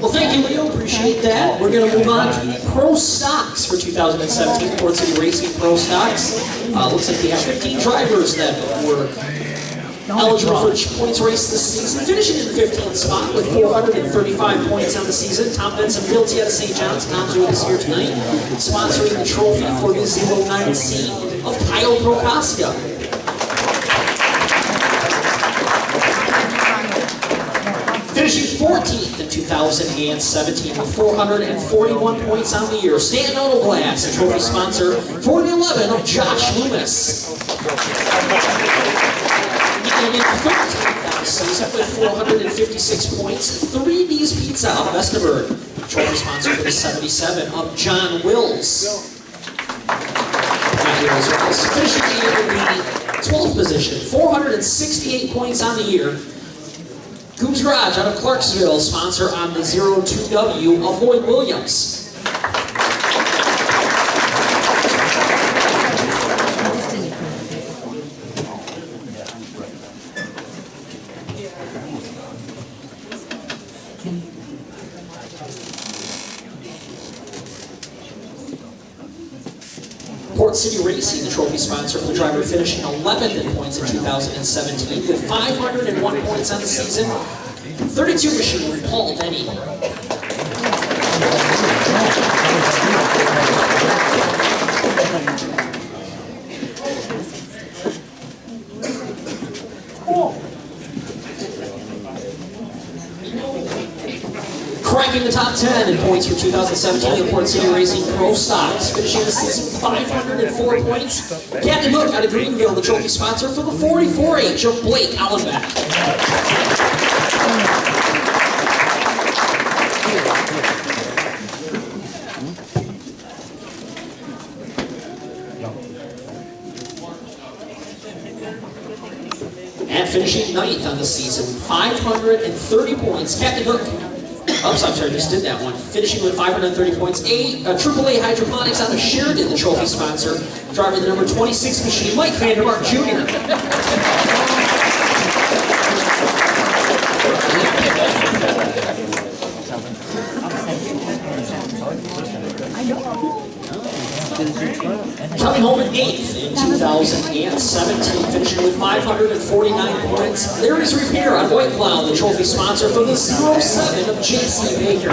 Well, thank you, Leo. Appreciate that. We're going to move on to the Pro Stocks for 2017 Port City Racing Pro Stocks. Looks like we have 15 drivers that were eligible for points race this season, finishing in the 15th spot with 435 points on the season. Tom Benson Realty out of St. John's, Tom's with us here tonight, sponsoring the trophy for the 09C of Kyle Prokaska. Finishing 14th in 2017 with 441 points on the year. Stanton Auto Glass, a trophy sponsor for the 11 of Josh Loomis. And in 13th on the season with 456 points, 3D's Pizza of Vesterberg, trophy sponsor for the 77 of John Wills. Finishing in the 12th position, 468 points on the year. Goob's Garage out of Clarksville, sponsor on the 02W of Lloyd Williams. Port City Racing, the trophy sponsor for the driver, finishing 11th in points in 2017 with 501 points on the season. 32 machine with Paul Denny. Cracking the top 10 in points for 2017 in Port City Racing Pro Stocks, finishing the season 504 points. Captain Hook out of Greenville, the trophy sponsor for the 44H of Blake Allenbeck. And finishing 9th on the season with 530 points, Captain Hook. I'm sorry, just did that one. Finishing with 530 points. AAA Hydroponics out of Sheridan, the trophy sponsor. Driving the number 26 machine, Mike Vandermark Jr. Coming home in 8th in 2017, finishing with 549 points. Larry's Repair on White Cloud, the trophy sponsor for the 07 of J.C. Baker.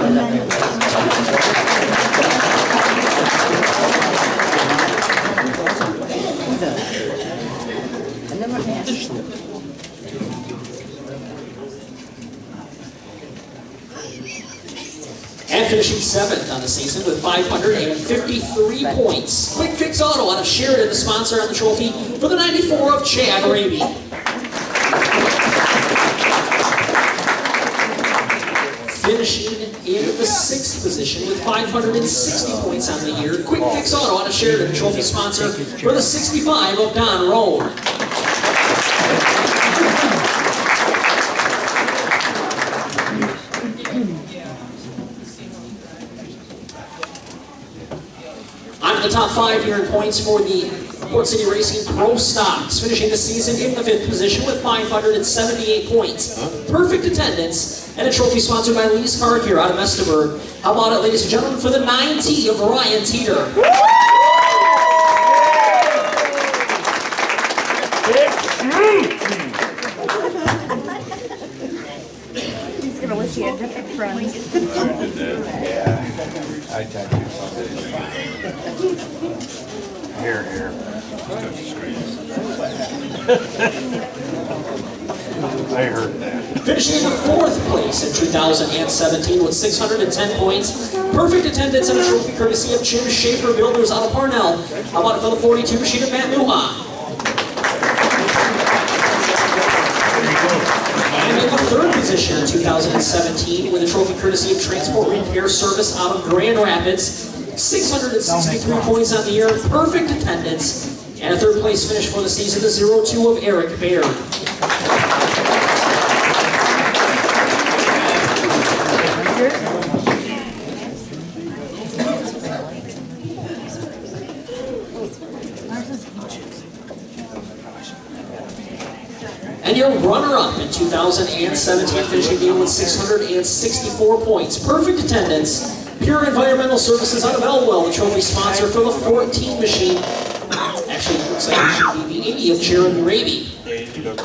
And finishing 7th on the season with 553 points. Quick Fix Auto out of Sheridan, the sponsor on the trophy for the 94 of Chad Raby. Finishing in the 6th position with 560 points on the year. Quick Fix Auto out of Sheridan, trophy sponsor for the 65 of Don Roan. On to the top 5 here in points for the Port City Racing Pro Stocks, finishing the season in the 5th position with 578 points. Perfect attendance, and a trophy sponsored by Lee's Car Care out of Esterbrook. How about it, ladies and gentlemen, for the 9T of Ryan Teeter. He's gonna wish he had different friends. Yeah, I text you something. Here. I heard that. Finishing in the 4th place in 2017 with 610 points. Perfect attendance and a trophy courtesy of Jim Schaefer Builders out of Parnell. How about it for the 42 machine of Matt Newha? And in the 3rd position in 2017 with a trophy courtesy of Transport Repair Service out of Grand Rapids. 663 points on the year, perfect attendance, and a 3rd place finish for the season, the 02 of Eric Baird. And your runner-up in 2017, finishing the year with 664 points. Perfect attendance. Pure Environmental Services out of Elwell, the trophy sponsor for the 14 machine. Actually, it looks like it should be the 80 of Jeremy Raby. And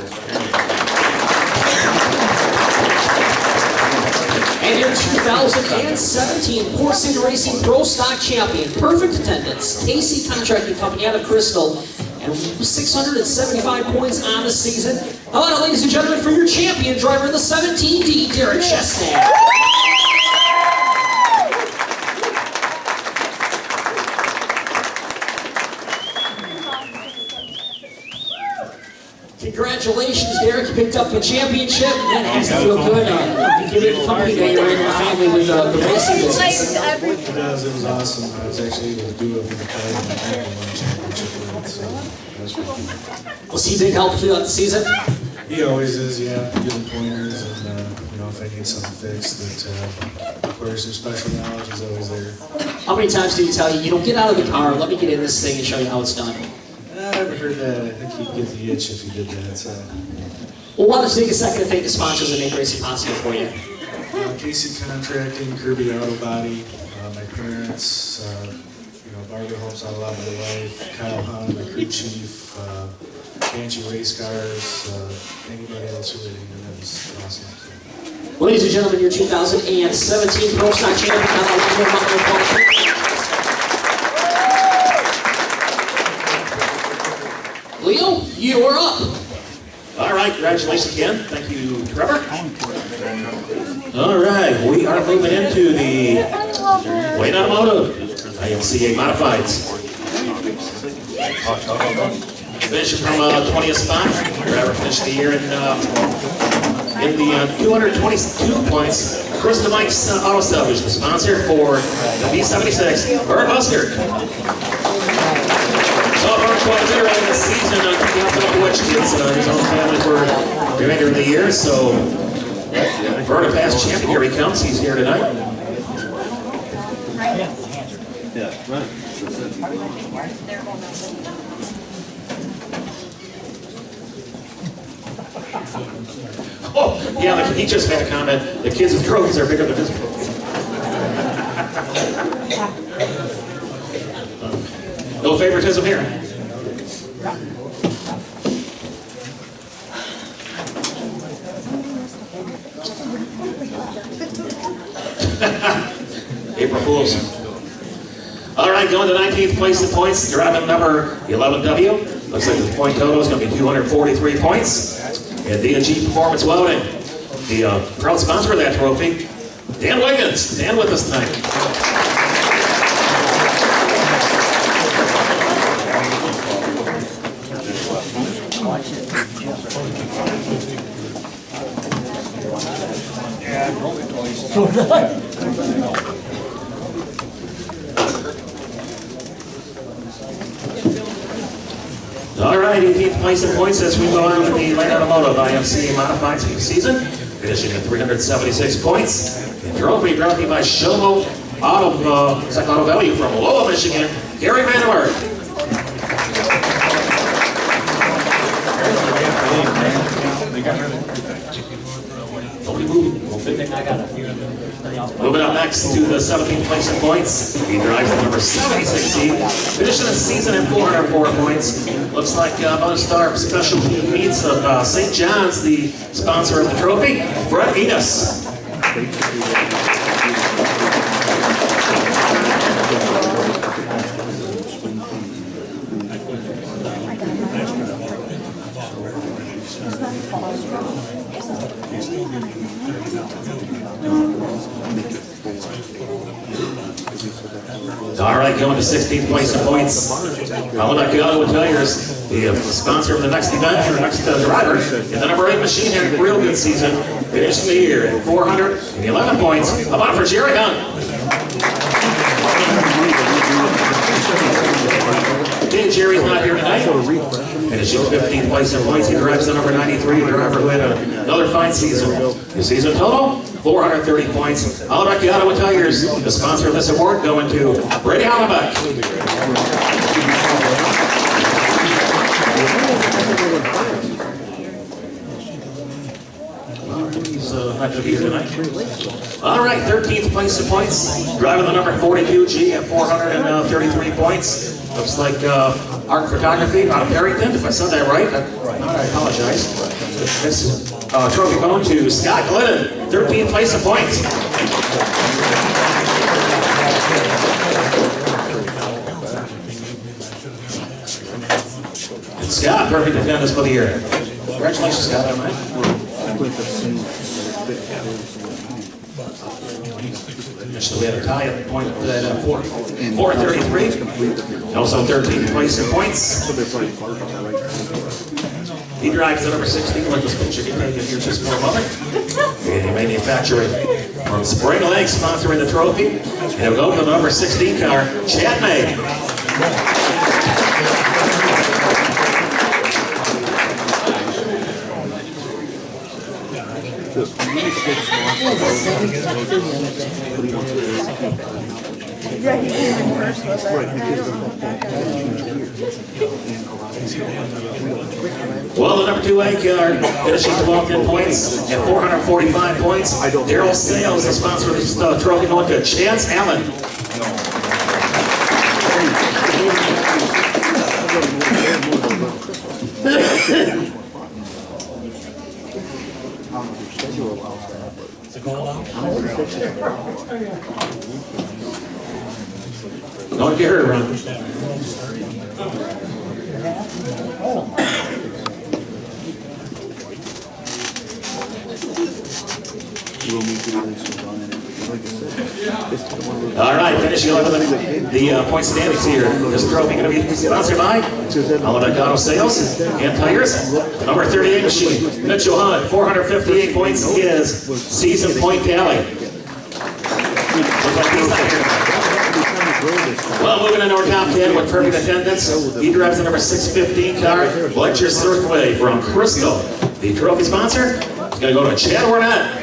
your 2017 Porcine Racing Pro Stock Champion, perfect attendance, Casey Contracting Company out of Crystal, and 675 points on the season. How about it, ladies and gentlemen, for your champion driver in the 17D, Derek Chestnut. Congratulations, Derek. You picked up a championship. That has to feel good. You give it a company that you're in your family with the racing business. Like every It was awesome. I was actually able to do it with the car and the championship with it, so that was pretty cool. Was he a big help throughout the season? He always is, yeah, giving pointers and, you know, if I need something fixed, that, of course, his special knowledge is always there. How many times did he tell you, get out of the car, let me get in this thing and show you how it's done? I never heard that. I think he'd get the itch if he did that, so. Well, why don't you take a second to thank the sponsors that make racing possible for you? Casey Contracting, Kirby Auto Body, my parents, you know, Barbara helps out a lot with her life, Kyle Hahn, my crew chief, Banquet Race Cars, anybody else who really knew that was awesome. Well, ladies and gentlemen, your 2017 Pro Stock Champion. Leo, you are up. All right, congratulations again. Thank you, Trevor. All right, we are moving into the Wayne Automotive IMCA Modifieds. Finishing from 20th spot. Driver finished the year in the 222 points. Krista Mike's Auto Salvage, the sponsor for the B76, Bird Buster. So Bird quite a bit early in the season, picking up the Witch kids, his own family for the remainder of the year. So Bird, a past champion, here he comes. He's here tonight. Yeah, right. Oh, yeah, he just made a comment. The kids with trophies are bigger than his trophies. No favoritism here. April Fools. All right, going to 19th place in points, driving number 11W. Looks like the point total is going to be 243 points. And D&G Performance Welding, the proud sponsor of that trophy. Dan Wiggins, Dan with us tonight. All right, 18th place in points as we go on with the Light Automotive IMCA Modified season, finishing at 376 points. The trophy brought to you by Shomo Auto Valley from Lowell, Michigan, Gary Vandenberg. Moving up next to the 17th place in points, he drives the number 76C, finishing the season at 404 points. Looks like Mother Star Special Needs of St. John's, the sponsor of the trophy, Brett Enos. All right, going to 16th place in points. Alabama Tires, the sponsor of the next event, or next driver, in the number 8 machine, had a real good season. Finished the year at 411 points. How about for Jerry Hunt? Again, Jerry's not here tonight. Finishing 15th place in points, he drives the number 93 driver who had another fine season. The season total, 430 points. Alabama Tires, the sponsor of this award, going to Brady Hollenbeck. He's not going to be here tonight. All right, 13th place in points. Driving the number 42G at 433 points. Looks like Art Photography out of Barrington, if I said that right. I apologize. This trophy going to Scott Glidden, 13th place in points. And Scott, perfect attendance for the year. Congratulations, Scott, on that. So we had a tie at point at 433. Also 13th place in points. He drives the number 16. Let this picture get taken here just for a moment. And manufacturing from Spring Lake, sponsoring the trophy. And it'll go to the number 16 car, Chad May. Yeah, he came in first, was it? Well, the number 2A car finishing 12th in points at 445 points. Daryl Sales, the sponsor of this trophy, going to Chance Allen. Don't get hurt, Ron. All right, finishing 11th the point standings here. This trophy going to be sponsored by Banquet Auto Sales and Tires. The number 38 machine, Mitchell Hunt, 458 points is season point tally. Well, moving into our top 10 with perfect attendance, he drives the number 615 car, Fletcher Surfway from Crystal. The trophy sponsor is going to go to Chad Warnett.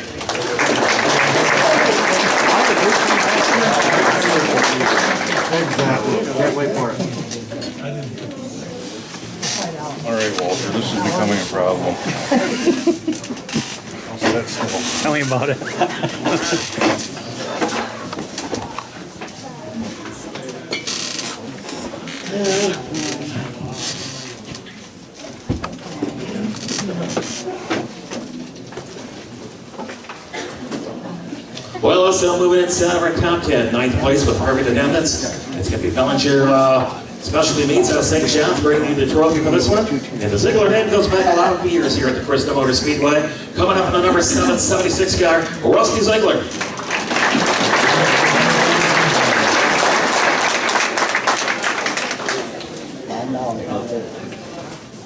Exactly. Can't wait for it. All right, Walter, this is becoming a problem. Tell me about it. Well, let's now move inside of our top 10. 9th place with perfect attendance. It's going to be Bellinger Specialty Meats out of St. John's bringing you the trophy for this one. And the Ziegler name goes back a lot of years here at the Crystal Motor Speedway. Coming up in the number 776 car, Rusty Ziegler.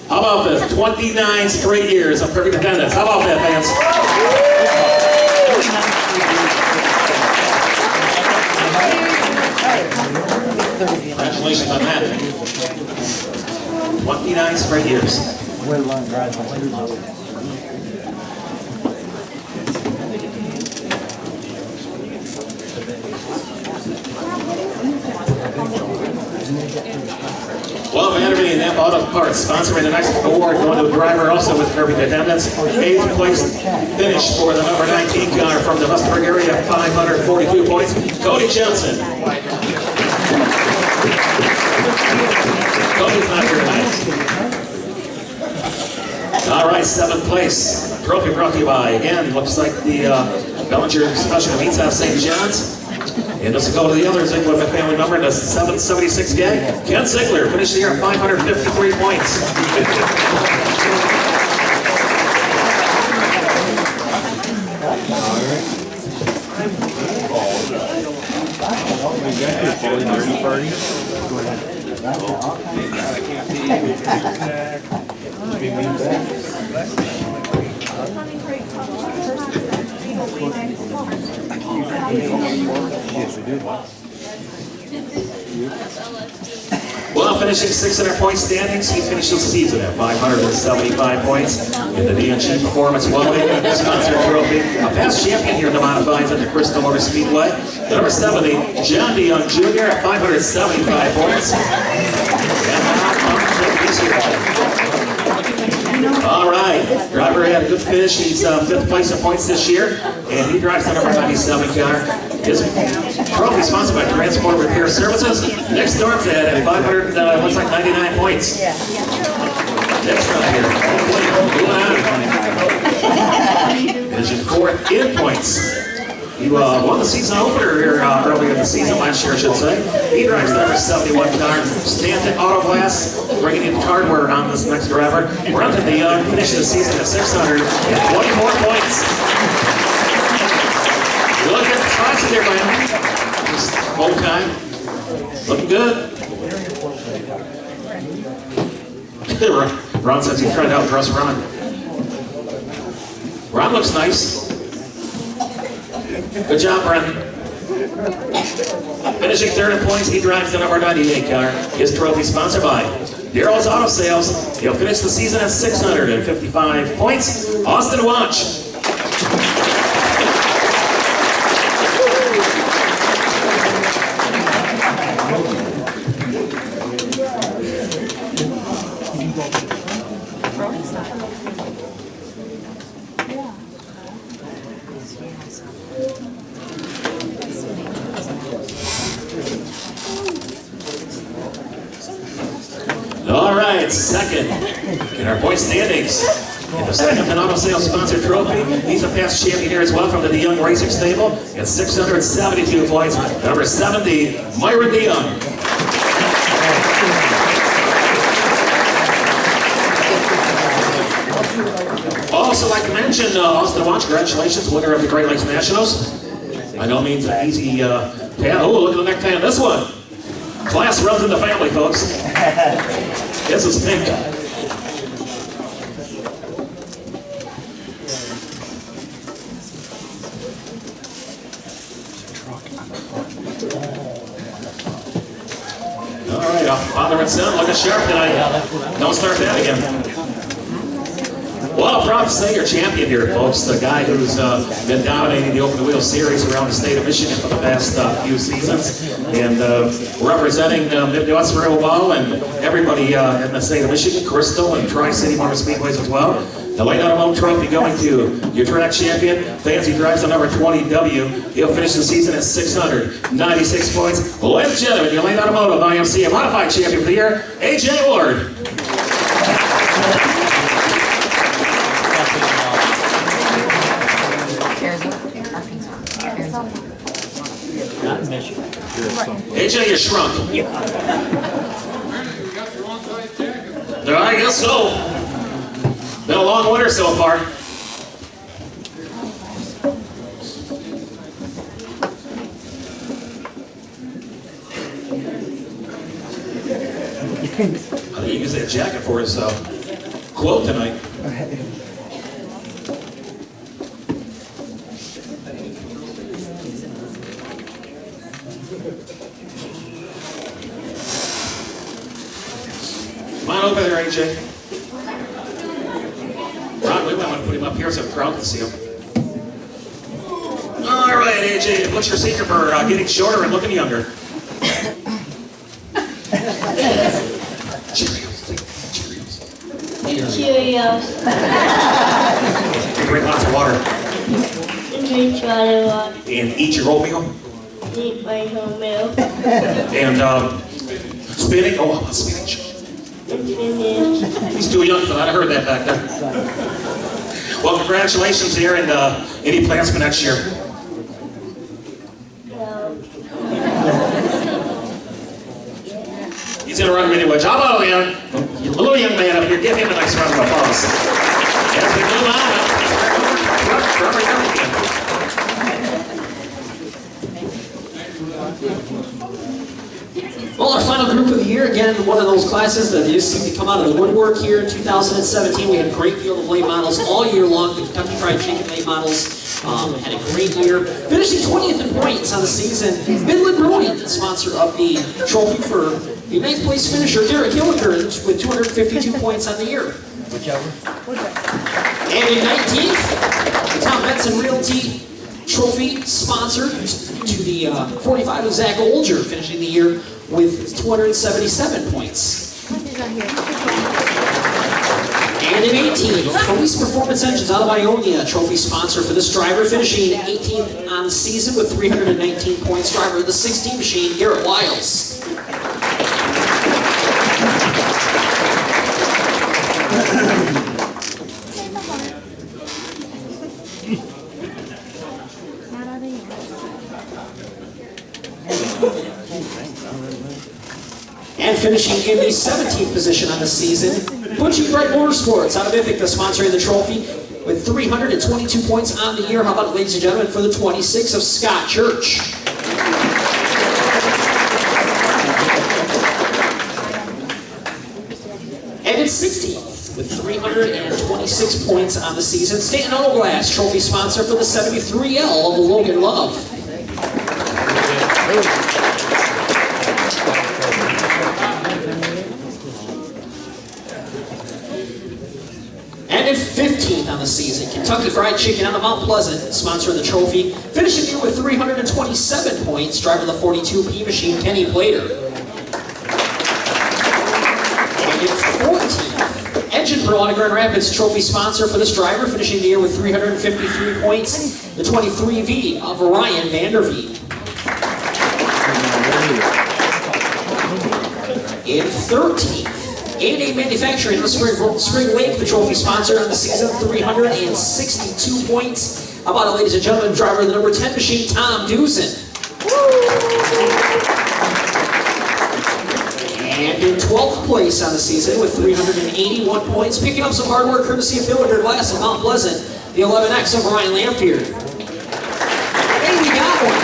How about this? 29 straight years of perfect attendance. How about that, fans? Congratulations on that. 29 straight years. Well, Vanderbilt and Napa Auto Parts sponsoring the next award going to a driver also with perfect attendance. 8th place finish for the number 19 car from the Westburg area, 542 points, Cody Johnson. Cody's not here tonight. All right, 7th place. Trophy brought to you by, again, looks like the Bellinger Special Meats out of St. John's. And let's go to the other Ziegler family member, the 776 gang. Ken Ziegler finished the year at 553 points. Well, finishing 6th in our point standings, he finished the season at 575 points in the DNG Performance Welding Sponsored Trophy. A past champion here in the Modifieds at the Crystal Motor Speedway. The number 70, John DeYoung Jr. at 575 points. All right, driver had a good finish. He's 5th place in points this year, and he drives the number 97 car. His trophy sponsored by Transport Repair Services. Next door to that at 500, looks like 99 points. Next up here, moving on. Is your fourth in points. You won the season opener here earlier in the season, last year I should say. He drives the number 71 car. Stanton Auto Glass, bringing in hardware on this next driver. Brenton DeYoung finished the season at 624 points. Look at the spots there, man. Just hold time. Looking good. Ron says he's trying to outdress Ron. Ron looks nice. Good job, Brendan. Finishing third in points, he drives the number 98 car. His trophy sponsored by Daryl's Auto Sales. He'll finish the season at 655 points. Austin Watch. All right, second in our point standings. In the second Auto Sales sponsored trophy, he's a past champion here as well from the DeYoung Racing Stable at 672 points. Number 70, Myron DeYoung. Also, like I mentioned, Austin Watch, congratulations, winner of the Great Lakes Nationals. By no means an easy path. Oh, look at the neck pan, this one. Class runs in the family, folks. This is pink. All right, father and son looking sharp tonight. Don't start that again. Well, I'm proud to say your champion here, folks. The guy who's been dominating the Open Wheel Series around the state of Michigan for the past few seasons. And representing Midwest Rail Ball and everybody in the state of Michigan, Crystal and Tri-City Motor Speedways as well. The Late Automotive Trophy going to your track champion, Fancy drives the number 20W. He'll finish the season at 696 points. Ladies and gentlemen, your Late Automotive IMCA Modified Champion for the year, AJ Ward. Not in Michigan. AJ, you're shrunk. I guess so. Been a long winter so far. I think you use that jacket for his quote tonight. Come on over there, AJ. Ron, we might want to put him up here so the crowd can see him. All right, AJ, what's your secret for getting shorter and looking younger? Cheerios. Drink lots of water. Drink water. And eat your oatmeal. Eat my oatmeal. And spinach. Oh, spinach. He's too young for that. I heard that back there. Well, congratulations here, and any plans for next year? No. He's gonna run anyway. How about a little young man up here? Give him a nice round of applause. As we move on. Well, our final group of the year, again, one of those classes that just seemed to come out of the woodwork here in 2017. We had a great field of late models all year long. The Kentucky Fried Chicken late models had a great year. Finishing 20th in points on the season, Midland Brewing, the sponsor of the trophy for the 9th place finisher, Derek Hilliker, with 252 points on the year. And in 19th, the Tom Benson Realty Trophy sponsor to the 45 of Zach Olger, finishing the year with 277 points. And in 18th, Police Performance Engines out of Ionia, trophy sponsor for this driver, finishing 18th on the season with 319 points. Driver of the 16 machine, Garrett Wiles. And finishing in the 17th position on the season, Butchie Bright Motorsports out of Ithaca, sponsoring the trophy with 322 points on the year. How about, ladies and gentlemen, for the 26 of Scott Church? And it's 16th with 326 points on the season. Stanton Auto Glass, trophy sponsor for the 73L of Logan Love. And in 15th on the season, Kentucky Fried Chicken out of Mount Pleasant, sponsor of the trophy, finishing here with 327 points, driver of the 42P machine, Kenny Plater. And in 14th, Engine Pro out of Grand Rapids, trophy sponsor for this driver, finishing the year with 353 points, the 23V of Ryan Vanderveen. In 13th, A&A Manufacturing, the Spring Lake, the trophy sponsor on the season, 362 points. How about it, ladies and gentlemen, driver of the number 10 machine, Tom Dewson. And in 12th place on the season with 381 points, picking up some hard work courtesy of Billiger Glass of Mount Pleasant, the 11X of Ryan Lampier. Hey, we got one.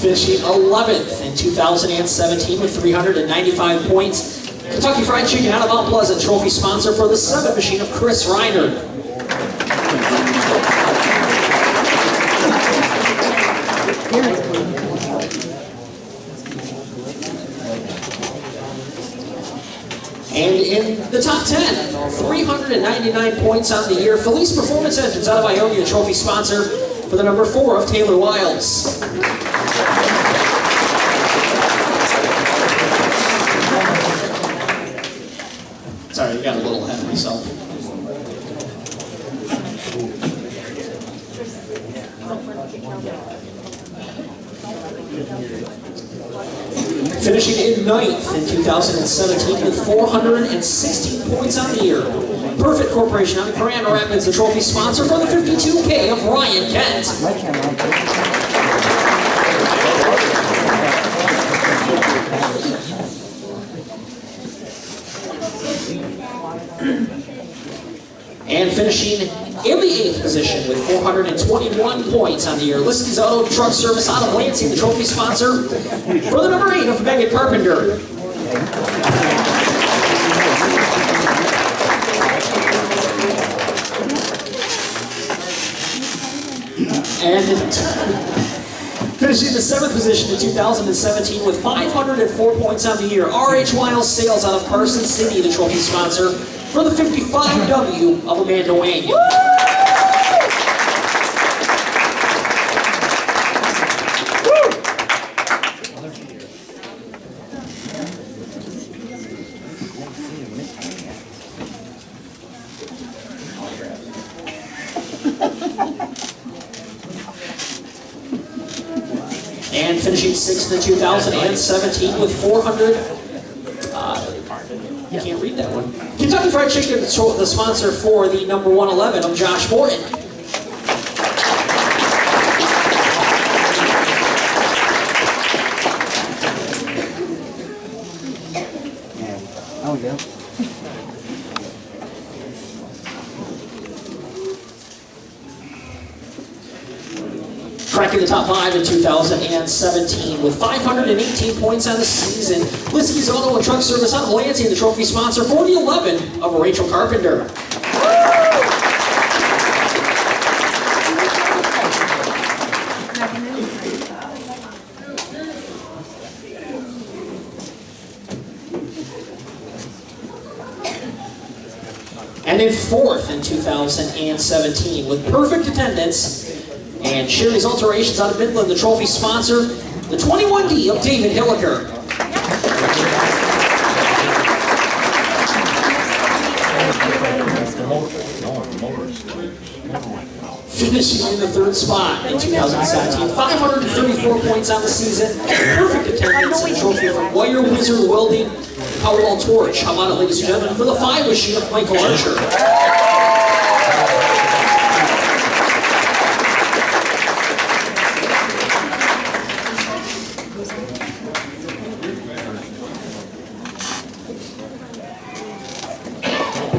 Finishing 11th in 2017 with 395 points. Kentucky Fried Chicken out of Mount Pleasant, trophy sponsor for the 7 machine of Chris Reiner. And in the top 10, 399 points on the year, Felice Performance Engines out of Ionia, trophy sponsor for the number 4 of Taylor Wiles. Sorry, I got a little ahead of myself. Finishing in 9th in 2017 with 416 points on the year. Perfect Corporation out of Grand Rapids, the trophy sponsor for the 52K of Ryan Kent. And finishing in the 8th position with 421 points on the year, Liskey's Auto Truck Service out of Lansing, the trophy sponsor for the number 8 of Megan Carpenter. And finishing the 7th position in 2017 with 504 points on the year, R.H. Wiles Sales out of Carson City, the trophy sponsor for the 55W of Amanda Wang. And finishing 6th in 2017 with 400. You can't read that one. Kentucky Fried Chicken, the sponsor for the number 111 of Josh Morton. Oh, yeah. Cracking the top 5 in 2017 with 518 points on the season. Liskey's Auto and Truck Service out of Lansing, the trophy sponsor for the 11 of Rachel Carpenter. And in 4th in 2017 with perfect attendance. And Sherry's Alterations out of Midland, the trophy sponsor, the 21D of David Hilliker. finishing in the third spot in 2017. 534 points on the season. Perfect attendance and trophy from Wire Wizard Welding, Powerball Torch. How about it, ladies and gentlemen, for the 5 machine of Michael Archer.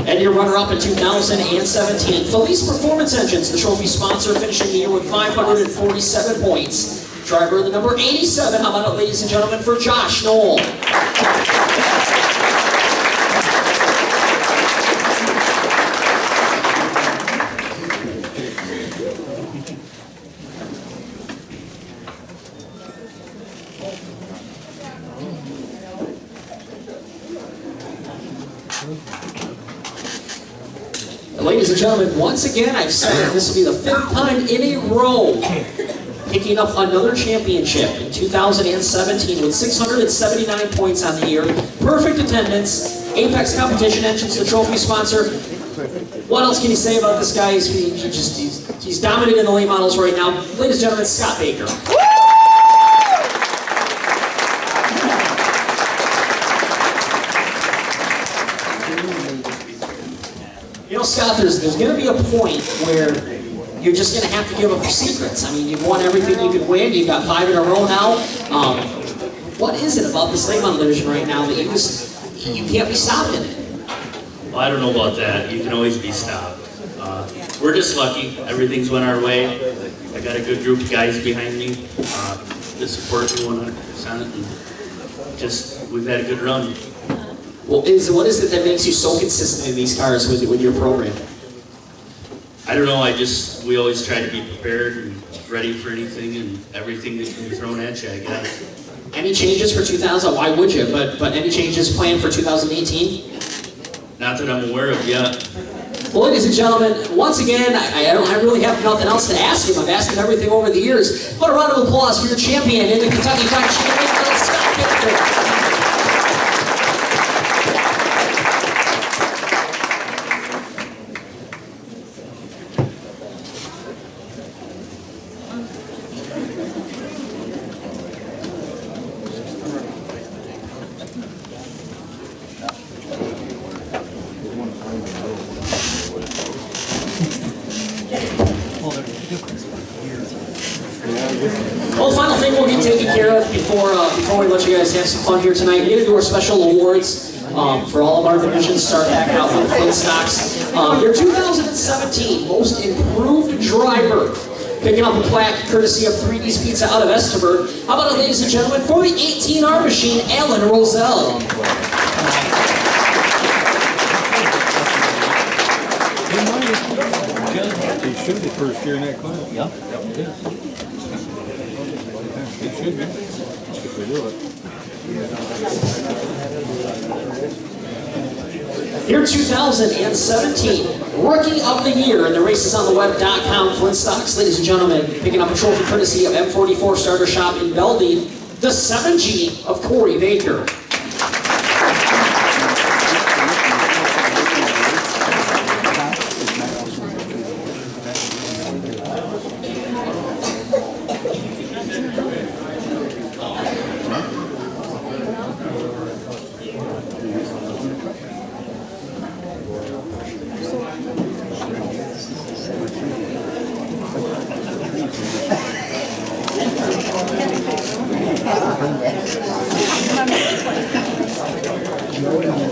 And your runner-up in 2017, Felice Performance Engines, the trophy sponsor, finishing the year with 547 points. Driver of the number 87, how about it, ladies and gentlemen, for Josh Knoll. Ladies and gentlemen, once again, I've said this will be the 5th time in a row picking up another championship in 2017 with 679 points on the year. Perfect attendance, Apex Competition Engines, the trophy sponsor. What else can you say about this guy? He's dominating the late models right now. Ladies and gentlemen, Scott Baker. You know, Scott, there's going to be a point where you're just going to have to give up your secrets. I mean, you've won everything you could win. You've got 5 in a row now. What is it about this late model division right now that you can't be stopped in it? Well, I don't know about that. You can always be stopped. We're just lucky. Everything's went our way. I got a good group of guys behind me that support me 100%. And we've had a good run. Well, what is it that makes you so consistent in these cars with your program? I don't know. We always try to be prepared and ready for anything and everything that can be thrown at you, I guess. Any changes for 2000? Why would you? But any changes planned for 2018? Not that I'm aware of yet. Well, ladies and gentlemen, once again, I really have nothing else to ask him. I've asked him everything over the years. What a round of applause for your champion in the Kentucky Fried Chicken, Scott Baker. Well, the final thing we'll be taking care of before we let you guys have some fun here tonight, we're going to do our special awards for all of our divisions. Start back out with the Flintstocks. Your 2017 Most Improved Driver, picking up a plaque courtesy of 3D's Pizza out of Esterbrook. How about it, ladies and gentlemen, for the 18R machine, Alan Roselle. He should be first year in that class. Yep. It should be, if we do it. Your 2017 Rookie of the Year in the racesontheweb.com Flintstocks, ladies and gentlemen, picking up a trophy courtesy of M44 Starter Shop in Belding, the 7G of Corey Baker.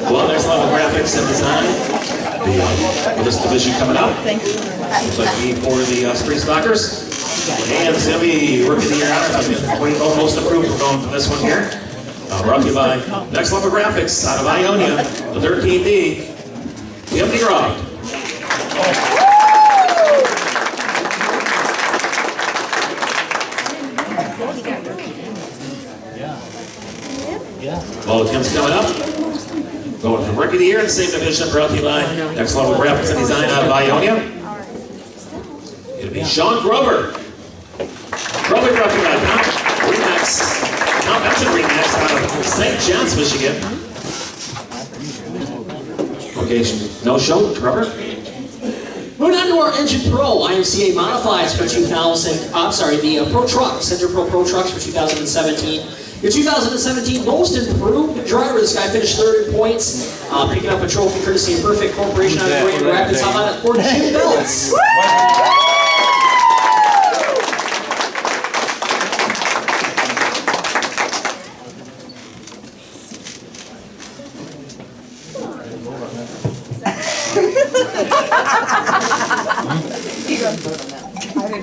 Well, there's a lot of graphics and design for this division coming up. Looks like me for the Spring Stalkers. And it's going to be Rookie of the Year honors. I'm waiting on Most Improved. We're going for this one here. Brought to you by Next Level Graphics out of Ionia, the 13D, the Empty Garage. Well, Tim's coming up. Going for Rookie of the Year in the same division, brought to you by Next Level Graphics and Design out of Ionia. It'll be Sean Grover. Grover brought to you by Tom Benson Remax out of St. John's, Michigan. Okay, no show, Grover. Moving on to our Engine Pro IMCA Modifieds for 2000, the Pro Trucks, Engine Pro Trucks for 2017. Your 2017 Most Improved Driver, this guy finished third in points, picking up a trophy courtesy of Perfect Corporation out of Grand Rapids. How about it for Jim Belts?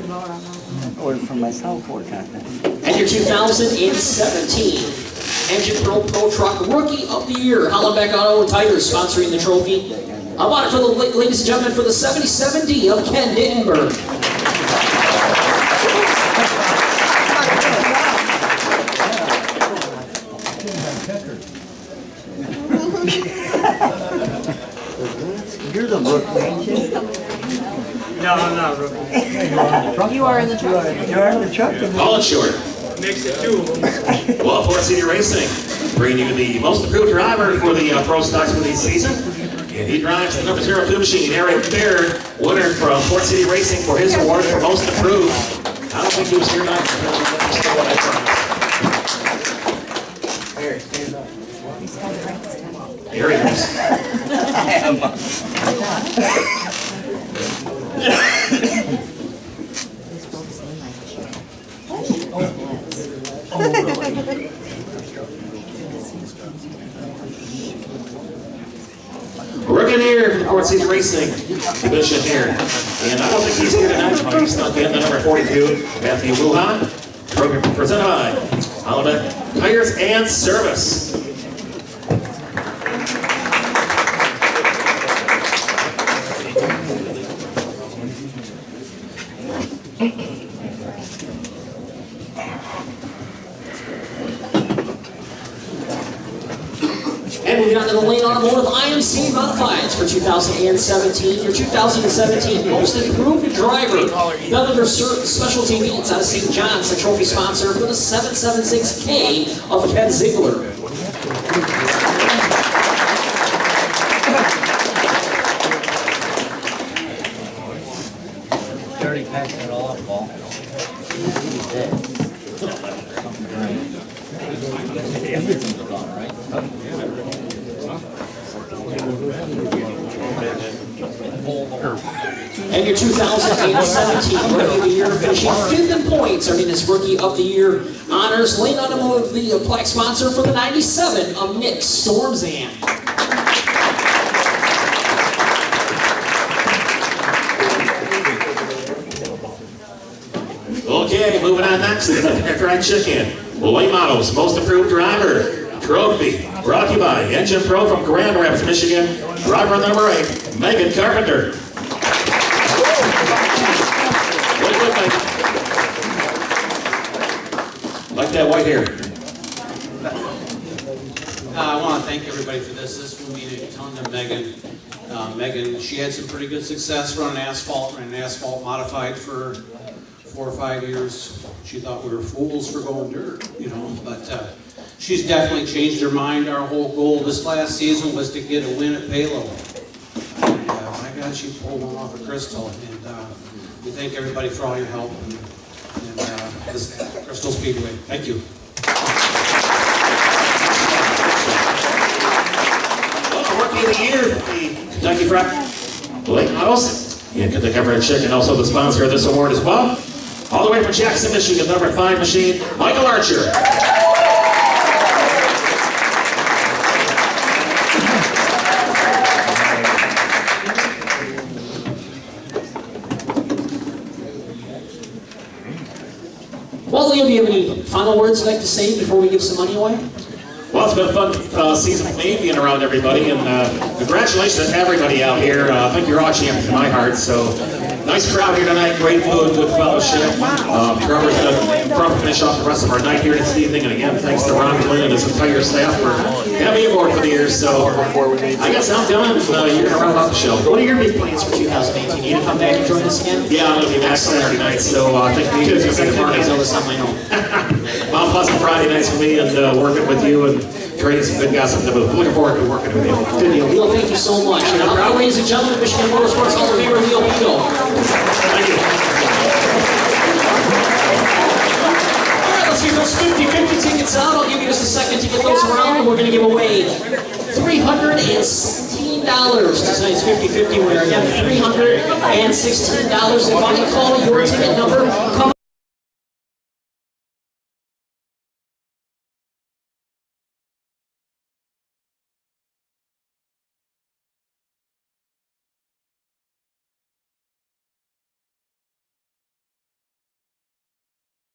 I ordered for myself 4 times. And your 2017 Engine Pro Truck Rookie of the Year, Hollenbeck Auto and Tigers sponsoring the trophy. I want it for the ladies and gentlemen for the 77D of Ken Dittenberg. You're the rookie, ain't you? No, I'm not rookie. You are in the truck. You are in the truck. Call it short. Makes it 2 of them. Well, Ford City Racing, bringing you the most improved driver for the Pro Stocks for the season. And he drives the number 02 machine, Eric Baird, winner from Ford City Racing for his award for most improved. I don't think he was here tonight. Here he is. Rookie of the Year for the Ford City Racing division here. And I don't think he's here tonight. He's stuck in the number 42, Matthew Wuhan. Program presented by Hollenbeck Tires and Service. And moving on to the Lane Automotive IMC Modifieds for 2017. Your 2017 Most Improved Driver, none other specialty meets out of St. John's, the trophy sponsor for the 776K of Ken Ziegler. Dirty passing it all up, Paul. Everything's gone, right? And your 2017 Rookie of the Year, finishing 5th in points, earning this Rookie of the Year honors. Lane Automotive, the plaque sponsor for the 97 of Nick Stormzan. Okay, moving on next to the fried chicken. Late Models Most Improved Driver Trophy, brought to you by Engine Pro from Grand Rapids, Michigan. Driver number 8, Megan Carpenter. Very good, Megan. Like that white hair. I want to thank everybody for this. This will mean a ton to Megan. Megan, she had some pretty good success running asphalt modified for 4 or 5 years. She thought we were fools for going dirt, you know, but she's definitely changed her mind. Our whole goal this last season was to get a win at Palo. And my God, she pulled one off of Crystal. And we thank everybody for all your help and this Crystal Speedway. Thank you. Rookie of the Year, the Kentucky Fried Lake Models. And Kentucky Fried Chicken, also the sponsor of this award as well. All the way from Jackson, Michigan, number 5 machine, Michael Archer. Well, Liam, do you have any final words you'd like to say before we give some money away? Well, it's been a fun season for me, being around everybody, and congratulations to everybody out here. I think you're all champions in my heart, so nice crowd here tonight, great food, good fellowship. Trevor's going to finish off the rest of our night here this evening, and again, thanks to Ron Flynn and his entire staff for having me aboard for the years. So I guess I'm done. You're going to round out the show. What are your big plans for 2018? You gonna come back and join us again? Yeah, I'm going to be back Saturday night, so I think we can Parties all this time, I know. Mount Pleasant Friday nights for me, and working with you and Trey's a good guy, something to move. Looking forward to working with you. Good deal. Leo, thank you so much. And now, ladies and gentlemen, Michigan Motorsports Hall of Famer Leo Pito. Thank you. All right, let's get those 50-50 tickets out. I'll give you just a second to get those around, and we're going to give away $316 to tonight's 50-50 winner. Again, $316. If I can call your ticket number, come